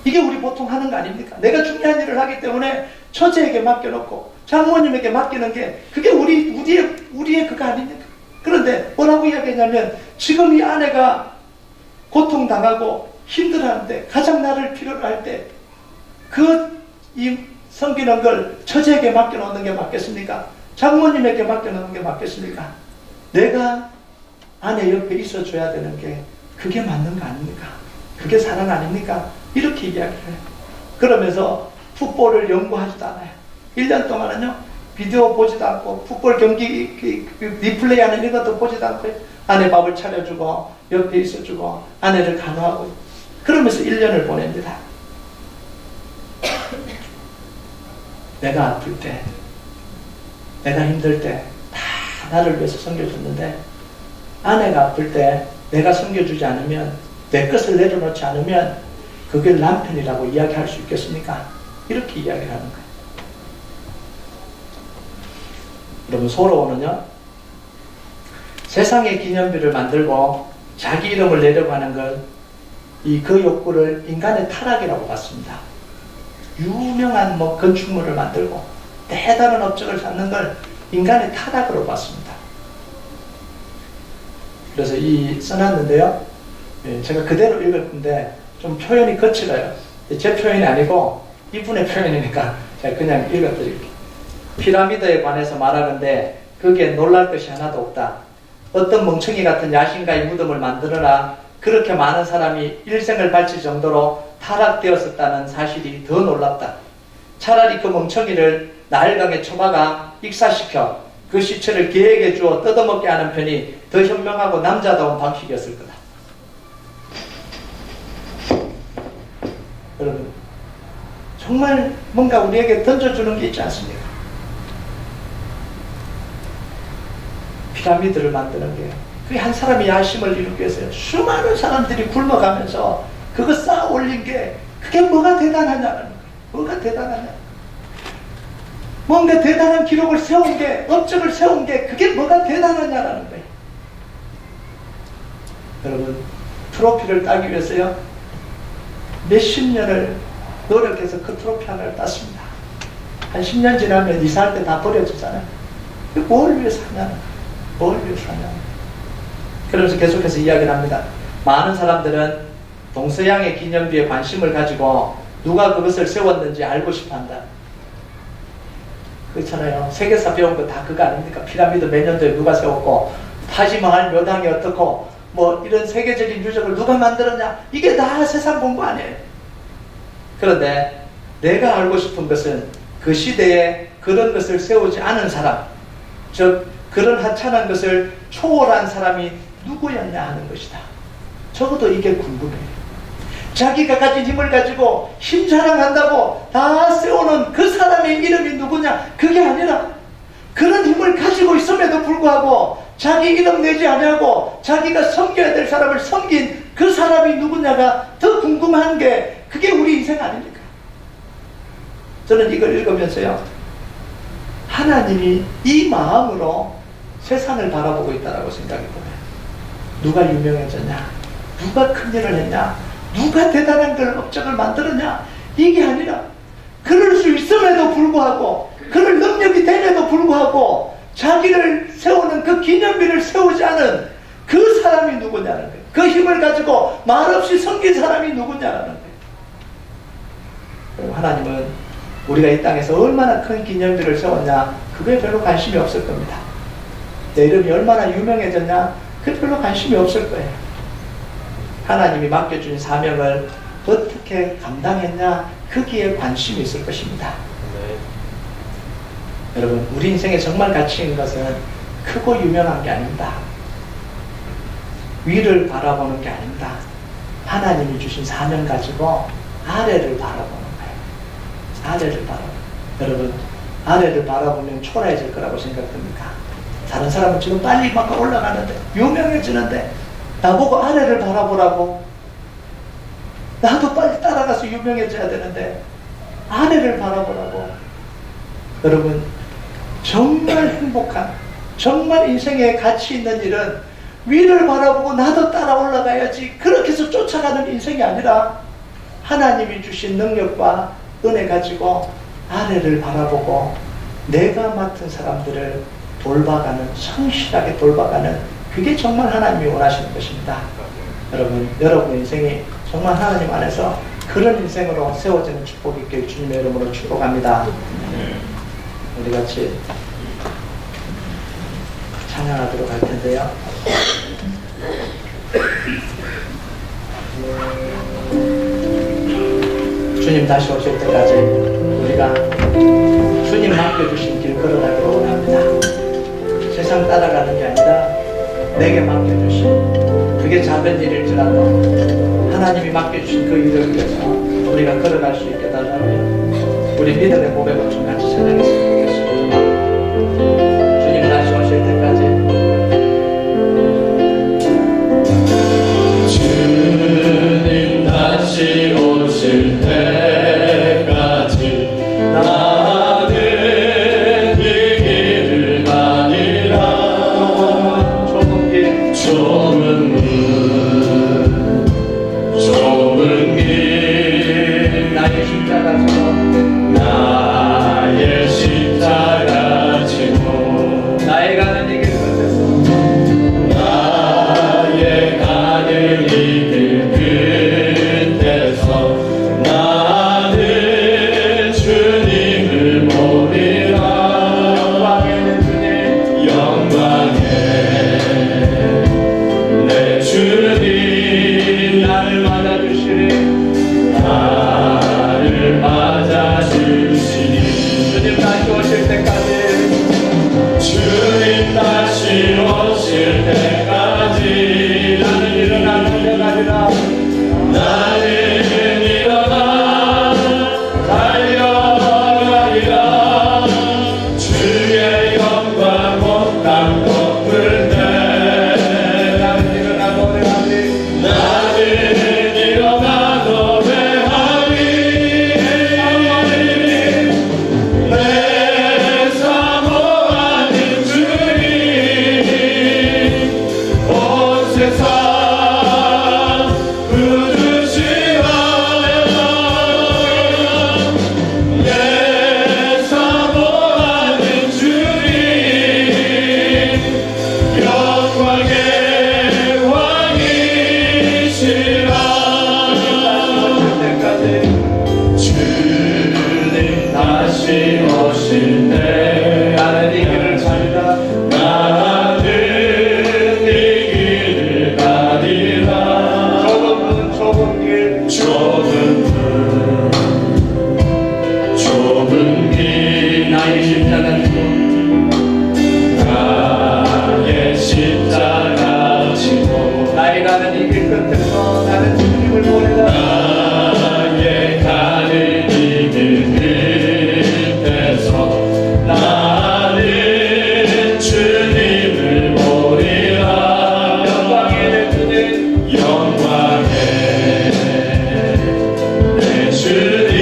이게 우리 보통 하는 거 아닙니까? 내가 중요한 일을 하기 때문에 처제에게 맡겨놓고 장모님에게 맡기는 게 그게 우리의 그거 아닙니까? 그런데 뭐라고 이야기했냐면, 지금 이 아내가 고통당하고 힘들어하는데 가장 나를 필요로 할 때 섬기는 걸 처제에게 맡겨놓는 게 맞겠습니까? 장모님에게 맡겨놓는 게 맞겠습니까? 내가 아내 옆에 있어줘야 되는 게 그게 맞는 거 아닙니까? 그게 사랑 아닙니까? 이렇게 이야기를 해요. 그러면서 풋볼을 연구하지도 않아요. 1년 동안은요, 비디오 보지도 않고 풋볼 경기 리플레이 하는 이런 것도 보지도 않고 아내 밥을 차려주고 옆에 있어주고 아내를 간호하고 그러면서 1년을 보냅니다. 내가 아플 때, 내가 힘들 때 다 나를 위해서 섬겨줬는데, 아내가 아플 때 내가 섬겨주지 않으면, 내 것을 내려놓지 않으면 그걸 남편이라고 이야기할 수 있겠습니까? 이렇게 이야기를 하는 거예요. 여러분, 소로원은요, 세상의 기념비를 만들고 자기 이름을 내려고 하는 걸, 그 욕구를 인간의 타락이라고 봤습니다. 유명한 건축물을 만들고 대단한 업적을 쌓는 걸 인간의 타락으로 봤습니다. 그래서 써놨는데요, 제가 그대로 읽을 건데 좀 표현이 거칠어요. 제 표현이 아니고 이분의 표현이니까 제가 그냥 읽어드릴게요. 피라미드에 관해서 말하는데 거기에 놀랄 것이 하나도 없다. 어떤 멍청이 같은 야신가의 무덤을 만들어라 그렇게 많은 사람이 일생을 바칠 정도로 타락되었었다는 사실이 더 놀랍다. 차라리 그 멍청이를 나일강에 처박아 익사시켜 그 시체를 개에게 주어 뜯어먹게 하는 편이 더 현명하고 남자다운 방식이었을 거다. 여러분, 정말 뭔가 우리에게 던져주는 게 있지 않습니까? 피라미드를 만드는 게요. 그게 한 사람이 야심을 이루기 위해서요. 수많은 사람들이 굶어가면서 그거 쌓아 올린 게 그게 뭐가 대단하냐는 거예요. 뭐가 대단하냐. 뭔가 대단한 기록을 세운 게, 업적을 세운 게 그게 뭐가 대단하냐라는 거예요. 여러분, 트로피를 따기 위해서요. 몇십 년을 노력해서 그 트로피 하나를 땄습니다. 한 10년 지나면 이사할 때 다 버려지잖아요. 뭘 위해서 하냐는 거예요. 뭘 위해서 하냐는 거예요. 그러면서 계속해서 이야기를 합니다. 많은 사람들은 동서양의 기념비에 관심을 가지고 누가 그것을 세웠는지 알고 싶어 한다. 그렇잖아요. 세계사 배운 거 다 그거 아닙니까? 피라미드 몇 년도에 누가 세웠고, 타지마할 묘당이 어떻고, 뭐 이런 세계적인 유적을 누가 만들었냐, 이게 다 세상 공부 아니에요. 그런데 내가 알고 싶은 것은 그 시대에 그런 것을 세우지 않은 사람, 즉 그런 하찮은 것을 초월한 사람이 누구였냐 하는 것이다. 적어도 이게 궁금해요. 자기가 가진 힘을 가지고 힘 자랑한다고 다 세우는 그 사람의 이름이 누구냐, 그게 아니라 그런 힘을 가지고 있음에도 불구하고 자기 이름 내지 않냐고 자기가 섬겨야 될 사람을 섬긴 그 사람이 누구냐가 더 궁금한 게 그게 우리 인생 아닙니까? 저는 이걸 읽으면서요, 하나님이 이 마음으로 세상을 바라보고 있다고 생각이 들어요. 누가 유명해졌냐, 누가 큰 일을 했냐, 누가 대단한 걸 업적을 만들었냐, 이게 아니라 그럴 수 있음에도 불구하고, 그럴 능력이 됨에도 불구하고 자기를 세우는 그 기념비를 세우지 않은 그 사람이 누구냐는 거예요. 그 힘을 가지고 말없이 섬긴 사람이 누구냐는 거예요. 그리고 하나님은 우리가 이 땅에서 얼마나 큰 기념비를 세웠냐, 그게 별로 관심이 없을 겁니다. 내 이름이 얼마나 유명해졌냐, 그게 별로 관심이 없을 거예요. 하나님이 맡겨준 사명을 어떻게 감당했냐, 거기에 관심이 있을 것입니다. 네. 여러분, 우리 인생에 정말 가치 있는 것은 크고 유명한 게 아닙니다. 위를 바라보는 게 아닙니다. 하나님이 주신 사명 가지고 아래를 바라보는 거예요. 아래를 바라보는 거예요. 여러분, 아래를 바라보면 초라해질 거라고 생각됩니까? 다른 사람은 지금 빨리 막 올라가는데, 유명해지는데 나보고 아래를 바라보라고? 나도 빨리 따라가서 유명해져야 되는데 아래를 바라보라고? 여러분, 정말 행복한, 정말 인생에 가치 있는 일은 위를 바라보고 나도 따라 올라가야지, 그렇게 해서 쫓아가는 인생이 아니라 하나님이 주신 능력과 은혜 가지고 아래를 바라보고 내가 맡은 사람들을 돌봐가는, 성실하게 돌봐가는, 그게 정말 하나님이 원하시는 것입니다. 여러분, 여러분의 인생이 정말 하나님 안에서 그런 인생으로 세워지는 축복이 있길 주님의 이름으로 축복합니다. 우리 같이 찬양하도록 할 텐데요. 주님 다시 오실 때까지 우리가 주님 맡겨주신 길 걸어가기를 원합니다. 세상 따라가는 게 아니라 내게 맡겨주신, 그게 작은 일일지라도 하나님이 맡겨주신 그 일을 위해서 우리가 걸어갈 수 있게 달라고요. 우리 믿음의 고백을 좀 같이 찬양했으면 좋겠습니다. 주님 다시 오실 때까지, 주님 다시 오실 때까지 나는 이 길을 가리라. 좁은 길 나의 십자가 저 나의 십자가 달려가리라. 나는 일어나 달려가리라. 주의 영광 온 땅 덮을 때 나는 일어나 노래하리. 나는 일어나 노래하리. 내 사모하는 주님 온 세상 부르시하여 내 사모하는 주님 영광의 왕이시라. 주님 다시 오실 때 나는 이 길을 가리라. 나는 이 길을 가리라. 좁은 길 좁은 길 나의 십자가 지고 나의 십자가 지고 나의 가는 이 길 끝에서 나는 주님을 보리라. 나의 가는 이 길 끝에서 나는 주님을 보리라. 영광의 내 주님 영광의 내 주님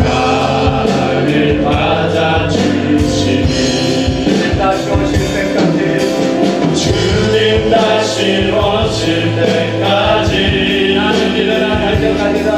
나를 맞아주시니 다시 오실 때까지 주님 다시 오실 때까지 나는 일어나 달려가리라.